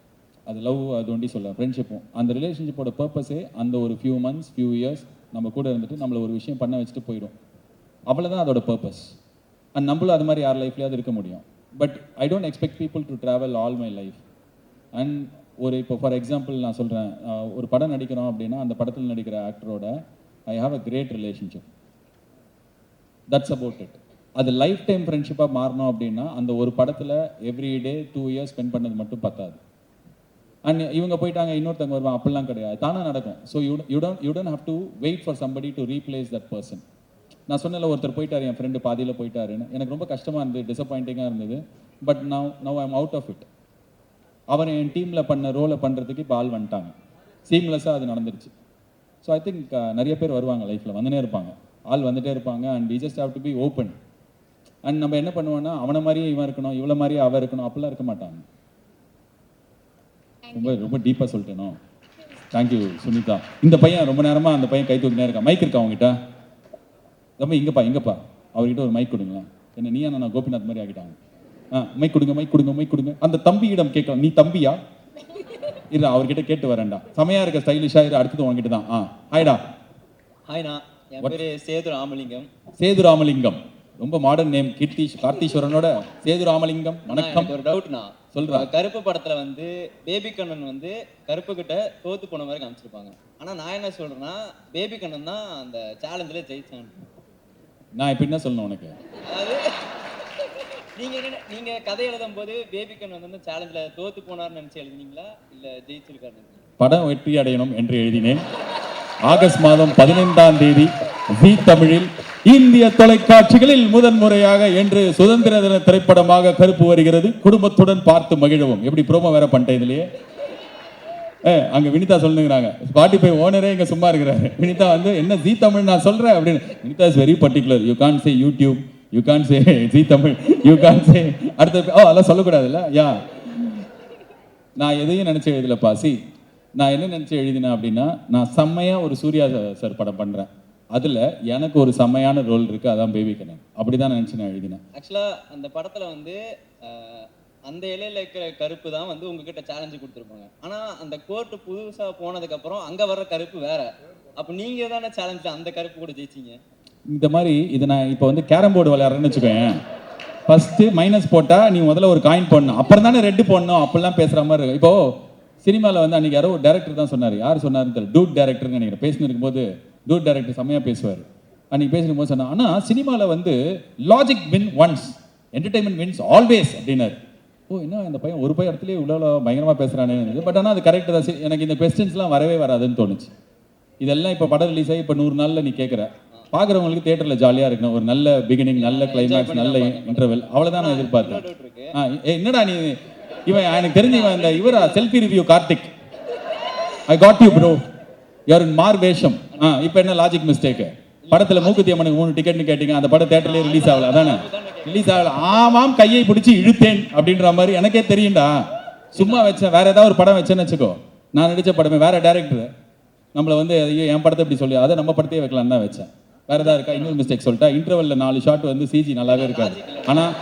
அது லவ், அது ஒண்டி சொல்ல ஃப்ரெண்ட்ஷிப்பும். அந்த ரிலேஷன்ஷிப்போட பர்பஸே அந்த ஒரு ஃபியூ மந்த்ஸ், ஃபியூ இயர்ஸ் நம்ம கூட இருந்துட்டு நம்மளை ஒரு விஷயம் பண்ண வச்சுட்டு போயிடும், அவ்வளோதான் அதோட பர்பஸ். அண்ட் நம்மளும் அது மாதிரி யார் லைஃப்லையாவது இருக்க முடியும். But I don't expect people to travel all my life. And இப்போ ஃபார் எக்ஸாம்பிள் நான் சொல்கிறேன், ஒரு படம் நடிக்கிறோம் அப்படின்னா அந்த படத்தில் நடிக்கிற ஆக்டரோட I have a great relationship, that's about it. அது லைஃப் டைம் ஃப்ரெண்ட்ஷிப்பாக மாறணும் அப்படின்னா அந்த ஒரு படத்தில் எவ்ரி டே 2 இயர்ஸ் ஸ்பெண்ட் பண்ணது மட்டும் பத்தாது. அண்ட் இவங்க போயிட்டாங்க இன்னொருத்தவங்க வருவாங்க, அப்படிலாம் கிடையாது, தானாக நடக்கும். So you don't have to wait for somebody to replace that person. நான் சொன்னல ஒருத்தர் போயிட்டார், என் ஃப்ரெண்டு பாதியில் போயிட்டாருன்னு, எனக்கு ரொம்ப கஷ்டமாக இருந்தது, டிசப்பாயிண்டிங்காக இருந்தது. But now I'm out of it. அவர் என் டீமில் பண்ண ரோலை பண்ணுறதுக்கு இப்போ ஆள் வந்துட்டாங்க, சீம்லெஸ்ஸாக அது நடந்துருச்சு. ஸோ ஐ திங்க் நிறைய பேர் வருவாங்க லைஃப்பில், வந்துனே இருப்பாங்க, ஆள் வந்துகிட்டே இருப்பாங்க. And we just have to be open. And நம்ம என்ன பண்ணுவோன்னா அவனை மாதிரியே இவன் இருக்கணும், இவ்வளோ மாதிரியே அவன் இருக்கணும், அப்படிலாம் இருக்க மாட்டாங்க. ரொம்ப டீப்பாக சொல்லிட்டேனோ. தேங்க்யூ சுனிதா. இந்த பையன் ரொம்ப நேரமாக அந்த பையன் கை தூக்கினே இருக்கான். மைக் இருக்கா அவங்ககிட்ட? ரொம்ப இங்கப்பா அவர்கிட்ட ஒரு மைக் கொடுங்களேன். என்ன நீயா நான் கோபிநாத் மாதிரி ஆகிட்டாங்க. மைக் கொடுங்க. அந்த தம்பியிடம் கேட்கலாம், நீ தம்பியா? இல்லை அவர்கிட்ட கேட்டு வரேன்டா, செமையா இருக்க, ஸ்டைலிஷாக இரு, அடுத்தது உங்ககிட்ட தான். ஹாய்டா. ஹாய்ண்ணா, என் பேர் சேது ராமலிங்கம். சேது ராமலிங்கம், ரொம்ப மாடர்ன் நேம். கார்த்தீஸ்வரனோட சேது ராமலிங்கம். வணக்கம். ஒரு டவுட்ண்ணா, சொல்றா. கருப்பு படத்துல வந்து பேபி கண்ணன் வந்து கருப்பு கிட்ட தோத்து போன மாதிரி காமிச்சிருப்பாங்க. ஆனா நான் என்ன சொல்றேன்னா பேபி கண்ணன் தான் அந்த சேலஞ்சில ஜெயிச்சாங்க. நான் இப்போ என்ன சொல்லணும் உனக்கு? அதாவது நீங்க கதை எழுதும் போது பேபி கண்ணன் வந்து சேலஞ்சில தோத்து போனார்னு நினைச்சு எழுதினீங்களா இல்ல ஜெயிச்சிருக்காரு? படம் வெற்றி அடையணும் என்று எழுதினேன். ஆகஸ்ட் மாதம் 15ஆம் தேதி ஜீ தமிழில் இந்திய தொலைக்காட்சிகளில் முதன்முறையாக என்று சுதந்திர தின திரைப்படமாக கருப்பு வருகிறது. குடும்பத்துடன் பார்த்து மகிழவும். எப்படி ப்ரோமோ வேற பண்ணிட்டேன் இதுலயே. அங்க வினிதா சொல்லுங்கிறாங்க, ஸ்பாட்டிஃபை ஓனரே இங்க சும்மா இருக்கிறாரு. வினிதா வந்து என்ன ஜீ தமிழ் நான் சொல்றேன் அப்படின்னு. Vinitha is very particular. You can say YouTube, you can say Zee Tamil, you can say அடுத்த அதெல்லாம் சொல்லக்கூடாதுல்ல. யா நான் எதையும் நினைச்சு எழுதலப்பா. நான் என்ன நினைச்சு எழுதினேன் அப்படின்னா, நான் செம்மையா ஒரு சூர்யா சார் படம் பண்றேன், அதுல எனக்கு ஒரு செம்மையான ரோல் இருக்கு, அதான் பேபி கண்ணன். அப்படிதான் நினைச்சு நான் எழுதினேன். ஆக்சுவலா அந்த படத்துல வந்து அந்த இலையில இருக்கிற கருப்பு தான் வந்து உங்ககிட்ட சேலஞ்சு கொடுத்துருப்பாங்க. ஆனா அந்த கோர்ட்டு புதுசா போனதுக்கு அப்புறம் அங்க வர்ற கருப்பு வேற. அப்ப நீங்க தானே சேலஞ்சில் அந்த கருப்பு கூட ஜெயிச்சிங்க. இந்த மாதிரி இது நான் இப்போ வந்து கேரம் போர்டு விளையாடுறேன்னு வச்சுக்கோங்க. ஃபர்ஸ்ட் மைனஸ் போட்டா நீ முதல்ல ஒரு காயின் போடணும், அப்புறம் தானே ரெட்டு போடணும், அப்படிலாம் பேசுற மாதிரி இருக்கு. இப்போ சினிமாவில் வந்து அன்னைக்கு யாரோ ஒரு டேரக்டர் தான் சொன்னார், யார் சொன்னாருன்னு தெரியல, டூட் டேரக்டர்னு நினைக்கிறேன். பேசினு இருக்கும்போது டூட் டேரக்டர் செம்மையாக பேசுவார். அன்னைக்கு பேசினும் போது சொன்னா, ஆனால் சினிமாவில் வந்து logic win once, entertainment wins always அப்படின்னாரு. ஓ என்ன இந்த பையன் ஒரு பையன் இடத்துலேயே இவ்வளோ பயங்கரமாக பேசுகிறானே. பட் ஆனால் அது கரெக்டு தான். எனக்கு இந்த கொஸ்டின்ஸ்லாம் வரவே வராதுன்னு தோணுச்சு. இதெல்லாம் இப்போ படம் ரிலீஸ் ஆகி இப்போ 100 நாளில் நீ கேட்குற, பார்க்குறவங்களுக்கு தேட்டரில் ஜாலியாக இருக்கணும், ஒரு நல்ல பிகினிங், நல்ல கிளைமேக்ஸ், நல்ல இன்டர்வெல், அவ்வளோதான் நான் எதிர்பார்த்தேன். என்னடா நீ இவன் எனக்கு தெரிஞ்சு இவன் இந்த இவரா selfie review Karthik, I got you bro, you're in மார் வேஷம். இப்போ என்ன லாஜிக் மிஸ்டேக்கு? படத்தில் மூக்குத்தி அம்மனுக்கு 3 டிக்கெட்னு கேட்டீங்க, அந்த படம் தேட்டர்லேயே ரிலீஸ் ஆகல, அதானே ரிலீஸ் ஆகல. ஆமாம் கையை பிடிச்சி இழுத்தேன் அப்படின்ற மாதிரி எனக்கே தெரியும்டா. சும்மா வச்சேன், வேற ஏதாவது ஒரு படம் வச்சேன்னு வச்சுக்கோ, நான் நடித்த படமே வேற டேரக்டர் நம்மளை வந்து ஐயோ என் படத்தை இப்படி சொல்லி அதை நம்ம படத்தையே வைக்கலான்னு தான் வச்சேன். வேற ஏதாவது இருக்கா? இன்னொரு மிஸ்டேக் சொல்லிட்டா, இன்டர்வெல்ல 4 ஷாட் வந்து சிஜி நல்லாவே இருக்காது, ஆனால்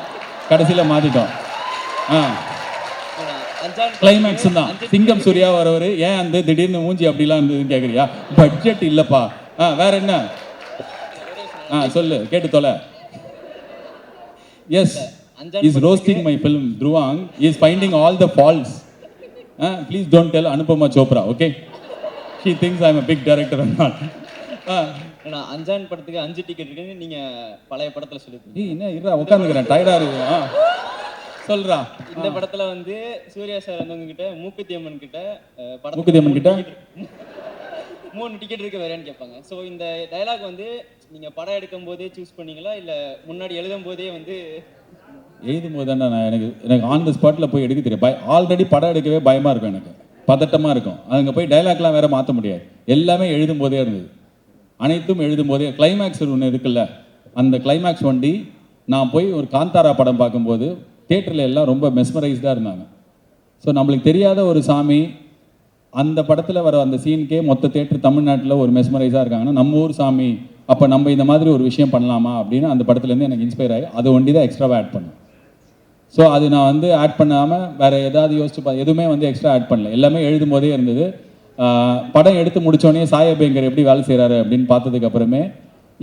கடைசியில் மாற்றிட்டோம். கிளைமேக்ஸ் தான் சிங்கம் சூர்யா வரவர், ஏன் அந்த திடீர்னு மூஞ்சி அப்படிலாம் இருந்ததுன்னு கேட்குறியா? பட்ஜெட் இல்லைப்பா. வேற என்ன? சொல்லு, கேட்டு தொலை. Yes, is roasting my film. Dhruvang is finding all the faults. Please don't tell Anupama Chopra, okay? She thinks I am a big director or not. நான் அஞ்சான் படத்துக்கு 5 டிக்கெட் இருக்குன்னு நீங்க பழைய படத்துல சொல்லிருக்கீங்க. என்ன இருடா உட்காந்துக்கிறேன், டயர்டா இருக்கு. சொல்றா. இந்த படத்துல வந்து சூர்யா சார் வந்து உங்ககிட்ட மூக்குத்தி அம்மன் கிட்ட மூக்குத்தி அம்மன் கிட்ட 3 டிக்கெட் இருக்கு வேறேன்னு கேட்பாங்க. ஸோ இந்த டயலாக் வந்து நீங்க படம் எடுக்கும் போதே சூஸ் பண்ணீங்களா இல்ல முன்னாடி எழுதும் போதே வந்து? எழுதும் போது தானே நான் எனக்கு ஆன் த ஸ்பாட்டில் போய் எடுக்க தெரியும். ஆல்ரெடி படம் எடுக்கவே பயமாக இருக்கும், எனக்கு பதட்டமாக இருக்கும். அங்கே போய் டைலாக்லாம் வேற மாற்ற முடியாது, எல்லாமே எழுதும் போதே இருந்தது, அனைத்தும் எழுதும் போதே. கிளைமேக்ஸ் ஒன்று இருக்குல்ல, அந்த கிளைமேக்ஸ் வண்டி நான் போய் ஒரு காந்தாரா படம் பார்க்கும்போது தியேட்டரில் எல்லாம் ரொம்ப மெஸ்மரைஸ்டாக இருந்தாங்க. ஸோ நம்மளுக்கு தெரியாத ஒரு சாமி அந்த படத்தில் வர அந்த சீனுக்கே மொத்த தியேட்டர் தமிழ்நாட்டில் ஒரு மெஸ்மரைஸாக இருக்காங்கன்னா, நம்ம ஊர் சாமி, அப்போ நம்ம இந்த மாதிரி ஒரு விஷயம் பண்ணலாமா அப்படின்னு அந்த படத்துலேருந்து எனக்கு இன்ஸ்பயர் ஆகி அது ஒண்டி தான் எக்ஸ்ட்ராவாக ஆட் பண்ணேன். ஸோ அது நான் வந்து ஆட் பண்ணாமல் வேறு ஏதாவது யோசிச்சு எதுவுமே வந்து எக்ஸ்ட்ரா ஆட் பண்ணல, எல்லாமே எழுதும் போதே இருந்தது. படம் எடுத்து முடித்தோடனே சாயபேங்கர் எப்படி வேலை செய்கிறாரு அப்படின்னு பார்த்ததுக்கு அப்புறமே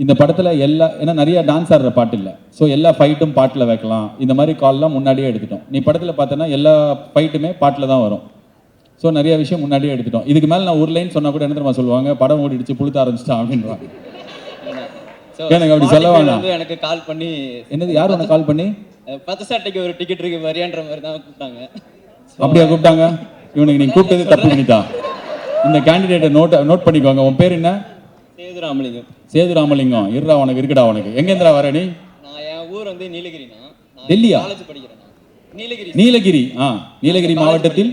இந்த படத்தில் ஏன்னா நிறைய டான்ஸ் ஆடுற பாட்டு இல்லை, ஸோ எல்லா ஃபைட்டும் பாட்டில் வைக்கலாம், இந்த மாதிரி கால்லாம் முன்னாடியே எடுத்துட்டோம். நீ படத்தில் பார்த்தோன்னா எல்லா ஃபைட்டுமே பாட்டில் தான் வரும். ஸோ நிறைய விஷயம் முன்னாடியே எடுத்துட்டோம். இதுக்கு மேலே நான் ஒரு லைன் சொன்னால் கூட என்ன தெரியுமா சொல்லுவாங்க, படம் ஓடிடுச்சு புழுத்த ஆரம்பிச்சிட்டான் அப்படின்றாங்க. எனக்கு அப்படி சொல்ல வேணாம். எனக்கு கால் பண்ணி, என்னது யார் உனக்கு கால் பண்ணி 10 சட்டைக்கு ஒரு டிக்கெட் இருக்கு வரியான்ற மாதிரி தான் கூப்பிட்டாங்க. அப்படியா கூப்பிட்டாங்க? இவனுக்கு நீங்க கூப்பிட்டது தப்பு பண்ணிட்டா. இந்த கேண்டிடேட்டை நோட் பண்ணிக்கோங்க. உன் பேர் என்ன? சேதுராமலிங்கம். சேதுராமலிங்கம். இருடா உனக்கு இருக்குடா. உனக்கு எங்க இருந்துடா வர நீ? நான் என் ஊர் வந்து நீலகிரினா. டெல்லியா? காலேஜ் படிக்கிறேன். நீலகிரி. நீலகிரி. நீலகிரி மாவட்டத்தில்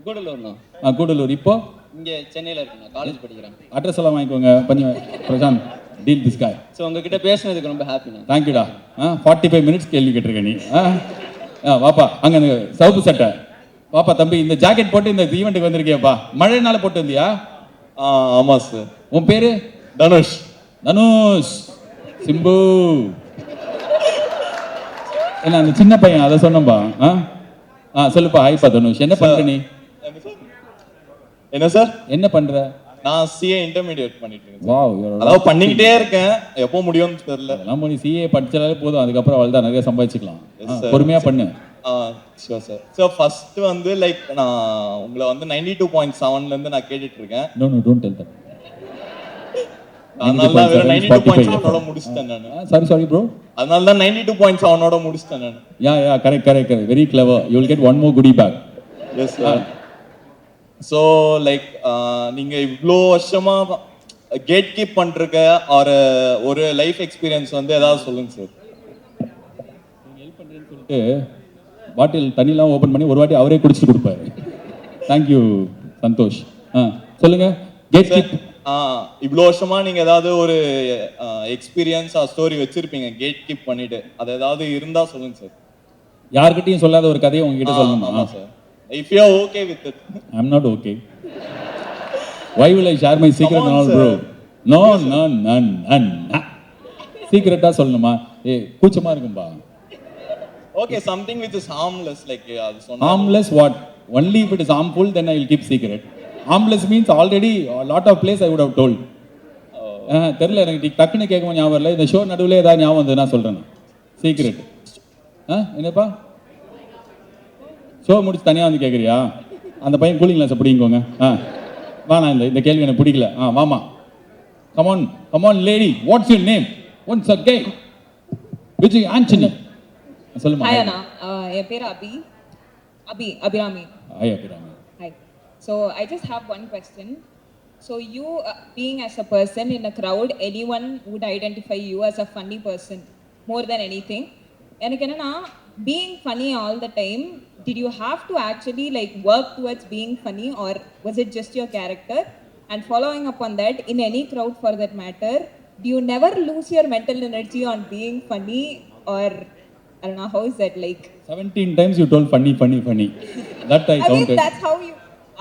கூடலூர்னா. கூடலூர். இப்போ இங்க சென்னையில இருக்கேன், காலேஜ் படிக்கிறேன். அட்ரஸ் எல்லாம் வாங்கிக்கோங்க. கொஞ்சம் Prashanth deal this guy. So உங்ககிட்ட பேசுனதுக்கு ரொம்ப ஹாப்பிண்ணா. தேங்க்யூடா. 45 மினிட்ஸ் கேள்வி கேட்டிருக்க நீ. வாப்பா அங்கே அந்த சவுப்பு சட்டை வாப்பா தம்பி, இந்த ஜாக்கெட் போட்டு இந்த ஈவெண்ட்டுக்கு வந்திருக்கியாப்பா? மழைனால போட்டு வந்தியா? ஆமா சார். உன் பேரு? தனுஷ். தனுஷ். சிம்பு. என்ன அந்த சின்ன பையன் அதை சொன்னப்பா. சொல்லுப்பா. ஹாய்ப்பா தனுஷ். என்ன பண்ற நீ? என்ன சார்? என்ன பண்ற? நான் சிஏ இன்டர்மீடியேட் பண்ணிட்டு இருக்கேன். வாவ். அதாவது பண்ணிக்கிட்டே இருக்கேன், எப்போ முடியும்னு தெரியல. அதெல்லாம் நீ சிஏ படிச்சாலே போதும், அதுக்கப்புறம் அவள் தான் நிறைய சம்பாதிச்சுக்கலாம். பொறுமையா பண்ணு. Sure sir. ஸோ ஃபர்ஸ்ட் வந்து லைக் நான் உங்களை வந்து 92.7ல இருந்து நான் கேட்டுட்டு இருக்கேன். No don't tell that. அதனால தான் வெறும் 92.7ஓட முடிச்சிட்டேன் நான். Sorry bro. அதனால தான் 92.7ஓட முடிச்சிட்டேன் நான். Yeah correct. Very clever. You will get one more goody bag. Yes sir. So like நீங்க இவ்வளோ வருஷமா கேட் கீப் பண்ணிருக்க ஒரு லைஃப் எக்ஸ்பீரியன்ஸ் வந்து ஏதாவது சொல்லுங்க சார். ஹெல்ப் பண்ணுறேன்னு சொல்லிட்டு பாட்டில் தண்ணிலாம் ஓப்பன் பண்ணி ஒரு வாட்டி அவரே குடிச்சிட்டு கொடுப்பாரு. தேங்க்யூ சந்தோஷ். சொல்லுங்க. Gatekeep. இவ்வளோ வருஷமா நீங்க ஏதாவது ஒரு எக்ஸ்பீரியன்ஸ் ஸ்டோரி வச்சிருப்பீங்க கேட் கீப் பண்ணிட்டு, அது ஏதாவது இருந்தா சொல்லுங்க சார். யார்கிட்டயும் சொல்லாத ஒரு கதையை உங்ககிட்ட சொல்லணுமா? ஆமா sir. If you are okay with it. I'm not okay. Why will I share my secret and all, bro? No. Secret சொல்லணுமா? கூச்சமா இருக்கும்பா. Okay, something which is harmless, like அது சொன்னா. Harmless what? Only if it is harmful then I will keep secret. Harmless means already a lot of place I would have told. தெரியல எனக்கு டக்குன்னு கேட்கவும் ஞாபகம் இல்லை. இந்த ஷோ நடுவில் ஏதாவது ஞாபகம் வந்து நான் சொல்கிறேன். சீக்ரெட். என்னப்பா ஷோ முடிச்சு தனியாக வந்து கேட்குறியா? அந்த பையன் கூலிங் கிளாஸை பிடிங்கோங்க. வாண்ணா, இந்த கேள்வி எனக்கு பிடிக்கல. வாமா, come on lady, what's your name? Once again Vijay Antony சொல்லுமா. ஹாய் அண்ணா, என் பேர் Abhirami. Hi Abhirami. Hi. So I just have one question. So you being as a person in a crowd, anyone would identify you as a funny person more than anything. எனக்கு என்னன்னா, being funny all the time, did you have to actually like work towards being funny, or was it just your character? And following up on that, in any crowd for that matter, do you never lose your mental energy on being funny, or I don't know, how is that like? 17 times you told funny. That I counted. I mean, that's how you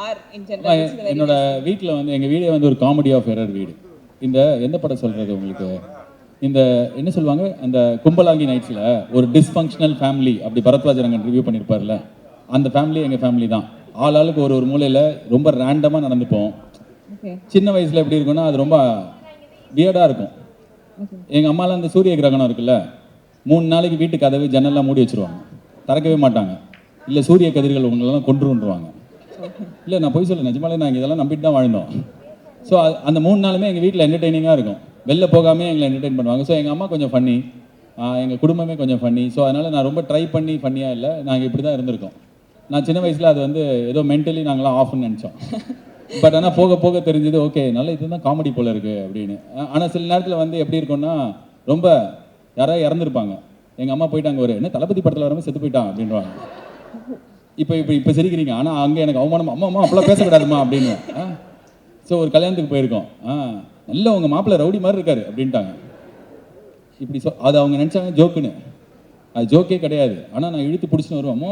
are in general. என்னோட வீட்டில் வந்து எங்கள் வீடே வந்து ஒரு comedy of error வீடு. இந்த எந்த படம் சொல்கிறது உங்களுக்கு, இந்த என்ன சொல்லுவாங்க, அந்த கும்பலாங்கி நைட்ஸில் ஒரு டிஸ்ஃபங்க்ஷனல் ஃபேமிலி அப்படி பரத்வாஜ் ரங்கன் ரிவ்யூ பண்ணியிருப்பார்ல, அந்த ஃபேமிலி எங்கள் ஃபேமிலி தான். ஆளுக்கு ஒரு மூலையில் ரொம்ப ரேண்டமாக நடந்துப்போம். சின்ன வயசில் எப்படி இருக்குன்னா அது ரொம்ப வியர்டாக இருக்கும். எங்கள் அம்மாலாம் அந்த சூரிய கிரகணம் இருக்குல்ல, 3 நாளைக்கு வீட்டு கதவு ஜன்னல்லாம் மூடி வச்சுருவாங்க, திறக்கவே மாட்டாங்க. இல்லை சூரிய கதிர்கள் உங்களெல்லாம் கொண்டுருவாங்க. இல்லை நான் போய் சொல்ல, நிஜமாலே நாங்கள் இதெல்லாம் நம்பிட்டு தான் வாழ்ந்தோம். ஸோ அந்த 3 நாளுமே எங்கள் வீட்டில் என்டர்டெய்னிங்காக இருக்கும். வெளில போகாமே எங்களை என்டர்டெயின் பண்ணுவாங்க. ஸோ எங்கள் அம்மா கொஞ்சம் ஃபன்னி, எங்கள் குடும்பமே கொஞ்சம் ஃபன்னி. ஸோ அதனால் நான் ரொம்ப ட்ரை பண்ணி ஃபன்னியாக இல்லை, நாங்கள் இப்படி தான் இருந்திருக்கோம். நான் சின்ன வயசில் அது வந்து ஏதோ மென்டலி நாங்களாம் ஆஃப்னு நினச்சோம். பட் ஆனால் போக போக தெரிஞ்சது ஓகே நல்ல இதுதான் காமெடி போல் இருக்குது அப்படின்னு. ஆனால் சில நேரத்தில் வந்து எப்படி இருக்கும்னா, ரொம்ப யாராவது இறந்துருப்பாங்க, எங்கள் அம்மா போயிட்டாங்க, ஒரு என்ன தளபதி படத்தில் வரமே செத்து போயிட்டான் அப்படின்வாங்க. இப்போ சிரிக்கிறீங்க, ஆனால் அங்கே எனக்கு அவமானம், அம்மா அப்பெல்லாம் பேசக்கூடாதுமா அப்படின்னு. ஸோ ஒரு கல்யாணத்துக்கு போயிருக்கோம், நல்ல உங்கள் மாப்பிள்ளை ரவுடி மாதிரி இருக்காரு அப்படின்ட்டாங்க. இப்படி அது அவங்க நினச்சாங்க ஜோக்குன்னு, அது ஜோக்கே கிடையாது. ஆனால் நான் இழுத்து பிடிச்சின்னு வருவோம்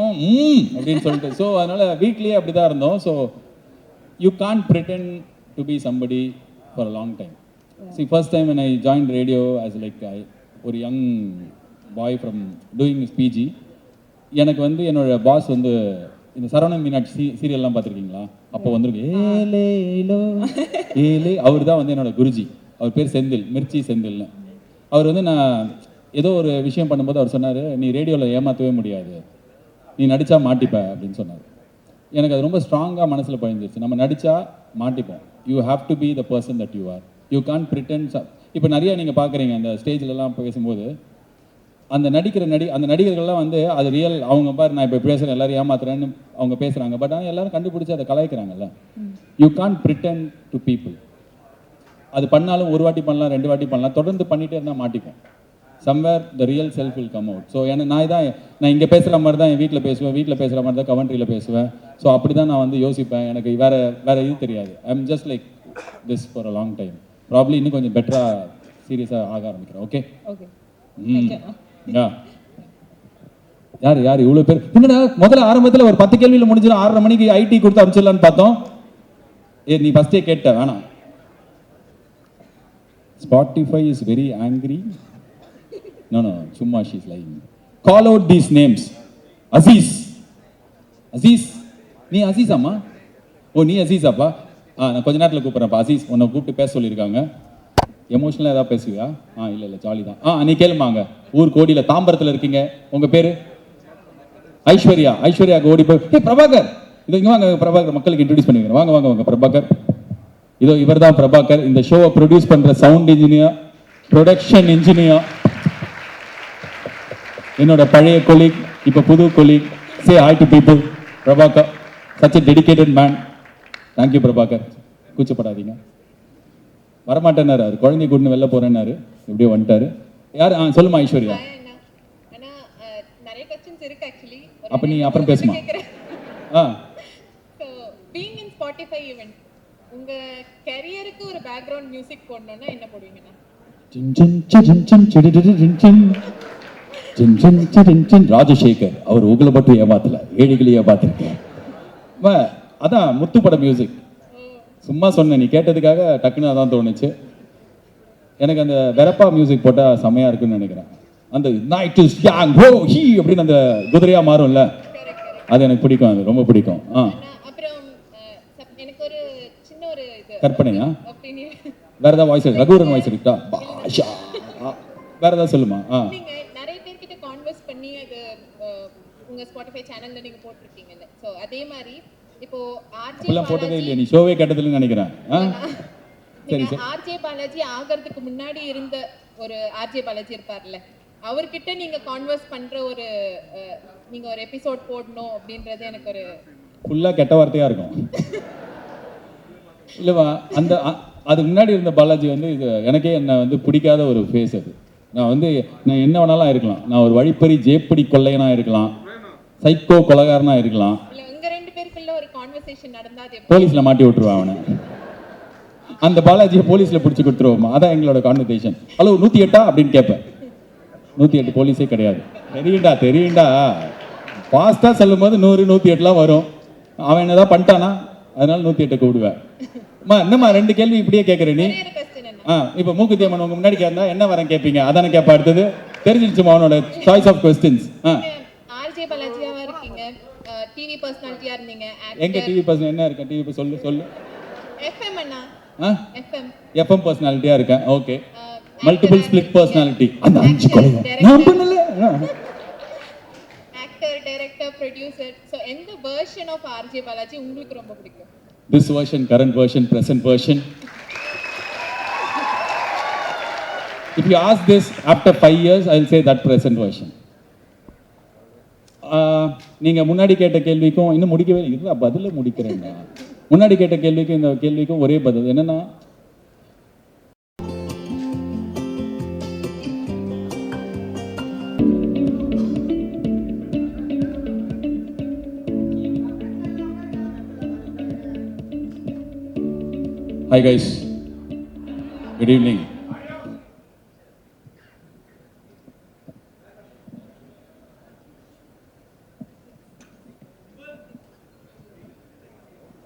அப்படின்னு சொல்லிட்டு. ஸோ அதனால் வீட்லேயே அப்படி தான் இருந்தோம். So you can't pretend to be somebody for a long time. See, first time when I joined radio as like ஒரு young bye from doing PG, எனக்கு வந்து என்னோட பாஸ் வந்து இந்த சரவணன் மீனாட்சி சீரியல்லாம் பார்த்துருக்கீங்களா? அப்போ வந்துருக்கு ஏலே அவர் தான் வந்து என்னோட குருஜி. அவர் பேர் செந்தில், மிர்ச்சி செந்தில்னு. அவர் வந்து நான் ஏதோ ஒரு விஷயம் பண்ணும்போது அவர் சொன்னார், நீ ரேடியோவில் ஏமாற்றவே முடியாது, நீ நடித்தா மாட்டிப்ப அப்படின்னு சொன்னார். எனக்கு அது ரொம்ப ஸ்ட்ராங்காக மனசில் பதிஞ்சிருச்சு. நம்ம நடித்தா மாட்டிப்போம். You have to be the person that you are. You can pretend. இப்போ நிறையா நீங்கள் பார்க்குறீங்க அந்த ஸ்டேஜ்லலாம் பேசும்போது, அந்த அந்த நடிகர்கள்லாம் வந்து அது ரியல். அவங்க பாரு நான் இப்போ பேசுகிறேன், எல்லாரும் ஏமாத்துறேன்னு அவங்க பேசுகிறாங்க. பட் ஆனால் எல்லாரும் கண்டுபிடிச்சி அதை கலாய்க்கிறாங்கல்ல. You can pretend to people. அது பண்ணாலும் ஒரு வாட்டி பண்ணலாம், 2 வாட்டி பண்ணலாம், தொடர்ந்து பண்ணிகிட்டே இருந்தால் மாட்டிப்போம். Somewhere the real self will come out. So நான் இங்கே பேசுகிற மாதிரி தான் என் வீட்டில் பேசுவேன், வீட்டில் பேசுகிற மாதிரி தான் கவன்ட்ரியில் பேசுவேன். ஸோ அப்படி தான் நான் வந்து யோசிப்பேன். எனக்கு வேறு இது தெரியாது. I am just like this for a long time. Probably இன்னும் கொஞ்சம் பெட்டராக சீரியஸாக ஆக ஆரம்பிக்கிறேன். ஓகே. யார் இவ்வளோ பேர்? என்னடா முதல்ல ஆரம்பத்தில் ஒரு 10 கேள்வியில் முடிஞ்சிடும், 6:30 மணிக்கு ஐடி கொடுத்து அனுப்பிச்சிடலான்னு பார்த்தோம். நீ ஃபஸ்ட்டே கேட்ட வேணாம். Spotify is very angry. No, சும்மா she's lying. Call out these names. Azeez. நீ அசீஸாம்மா? ஓ நீ அசீஸாப்பா? நான் கொஞ்ச நேரத்தில் கூப்பிட்றேன்ப்பா. அசீஸ் உன்னை கூப்பிட்டு பேச சொல்லியிருக்காங்க. எமோஷனலாக ஏதாவது பேசுவியா? இல்லை ஜாலி தான். நீ கேளுமாங்க. ஊர் கோடியில் தாம்பரத்தில் இருக்கீங்க, உங்கள் பேர்? ஐஸ்வர்யாவுக்கு ஓடி போய் பிரபாகர், இது இங்கே வாங்க பிரபாகர், மக்களுக்கு இன்ட்ரடியூஸ் பண்ணிக்கிறேன். வாங்க பிரபாகர். இதோ இவர் தான் பிரபாகர், இந்த ஷோவை ப்ரொடியூஸ் பண்ணுற சவுண்ட் இன்ஜினியர், ப்ரொடக்ஷன் இன்ஜினியர், என்னோட பழைய கொலீக், இப்போ புது colleague. Say hi to people. Prabhakar, such a dedicated man. Thank you Prabhakar, கூச்சப்படாதீங்க. வரமாட்டேன்னாரு, அவர் குழந்தை கூட்டு வெளில போறேன்னாரு, எப்படியோ வந்துட்டாரு. யார்? சொல்லுமா ஐஸ்வர்யா. நிறைய क्वेश्चंस இருக்கு एक्चुअली. அப்ப நீ அப்புறம் பேசுமா. So being in Spotify event, உங்க கரியருக்கு ஒரு பேக்ரவுண்ட் மியூசிக் போடணும்னா என்ன போடுவீங்கனா? ராஜசேகர் அவர் உங்களை மட்டும் ஏமாத்தல, ஏழைகளை ஏமாத்திருக்கேன். அதான் முத்துப்பட மியூசிக். சும்மா சொன்னேன், நீ கேட்டதுக்காக டக்குன்னு அதான் தோணுச்சு. எனக்கு அந்த வெரப்பா மியூசிக் போட்டால் செம்மையாக இருக்குன்னு நினைக்கிறேன். அந்த நைட் இஸ் யாங் ஹோ ஹீ அப்படின்னு அந்த குதிரையாக மாறும்ல, அது எனக்கு பிடிக்கும், அது ரொம்ப பிடிக்கும். அப்புறம் எனக்கு ஒரு சின்ன ஒரு இது கற்பனையா? வேற ஏதாவது வாய்ஸ் ரகுவரன் வாய்ஸ் இருக்கா? பாஷா. வேற ஏதாவது சொல்லுமா? நீங்க நிறைய பேர்கிட்ட கான்வர்ஸ் பண்ணி அது உங்க ஸ்பாட்டிஃபை சேனல்ல நீங்க போட்டிருக்கீங்கல்ல, ஸோ அதே மாதிரி இப்போ ஆர்ஜே அப்படிலாம் போட்டதே இல்லையா? நீ ஷோவே கேட்டதுன்னு நினைக்கிறேன். சரி சரி. ஆர்ஜே பாலாஜி ஆகிறதுக்கு முன்னாடி இருந்த ஒரு ஆர்ஜே பாலாஜி இருப்பார்ல, அவர்கிட்ட நீங்க கான்வர்ஸ் பண்ற ஒரு நீங்க ஒரு எபிசோட் போடணும் அப்படின்றது எனக்கு ஒரு ஃபுல்லாக கெட்ட வார்த்தையாக இருக்கும். இல்லைவா, அந்த அதுக்கு முன்னாடி இருந்த பாலாஜி வந்து இது எனக்கே என்னை வந்து பிடிக்காத ஒரு ஃபேஸ் அது. நான் என்ன வேணாலும் இருக்கலாம். நான் ஒரு வழிப்பறி ஜேப்படி கொள்ளையனாக இருக்கலாம், சைக்கோ கொலகாரனாக இருக்கலாம். இல்ல உங்க ரெண்டு பேருக்குள்ள ஒரு கான்வர்சேஷன் நடந்தா அது போலீஸில் மாட்டி விட்டுருவேன் அவனை. அந்த பாலாஜியை போலீஸில் பிடிச்சி கொடுத்துருவோமா, அதான் எங்களோட கான்வர்சேஷன். ஹலோ 108 அப்படின்னு கேட்பேன். 108 போலீஸே கிடையாது. தெரியுண்டா ஃபாஸ்ட்டாக சொல்லும் போது 100 108லாம் வரும். அவன் என்னதான் பண்ணிட்டானா, அதனால 108 கூப்பிடுவேன். என்னம்மா 2 கேள்வி இப்படியே கேட்குற நீ? இப்போ மூக்குத்தி அம்மன் உங்க முன்னாடி கேட்டா என்ன வரேன் கேட்பீங்க, அதானே கேட்பா. அடுத்தது தெரிஞ்சிருச்சுமா அவனோட சாய்ஸ் ஆஃப் கொஸ்டின்ஸ். ஆர்ஜே பாலாஜியாவா இருக்கீங்க, டிவி பர்சனாலிட்டியா இருந்தீங்க, எங்க டிவி பர்சன் என்ன இருக்க? டிவி சொல்லு. எஃப்எம் அண்ணா, எஃப்எம் பர்சனாலிட்டியா இருக்கேன். ஓகே. Multiple split personality. அந்த 5 கொலை நான் பண்ணல. Actor, director, producer. சோ எந்த வெர்ஷன் ஆஃப் ஆர்ஜே பாலாஜி உங்களுக்கு ரொம்ப பிடிக்கும்? This version, current version, present version. If you ask this after 5 years, I'll say that present version. நீங்க முன்னாடி கேட்ட கேள்விக்கும் இன்னும் முடிக்கவே இல்லை, பதில முடிக்கிறேங்க. முன்னாடி கேட்ட கேள்விக்கும் இந்த கேள்விக்கும் ஒரே பதில் என்னன்னா, hi guys, good evening.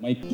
Mike.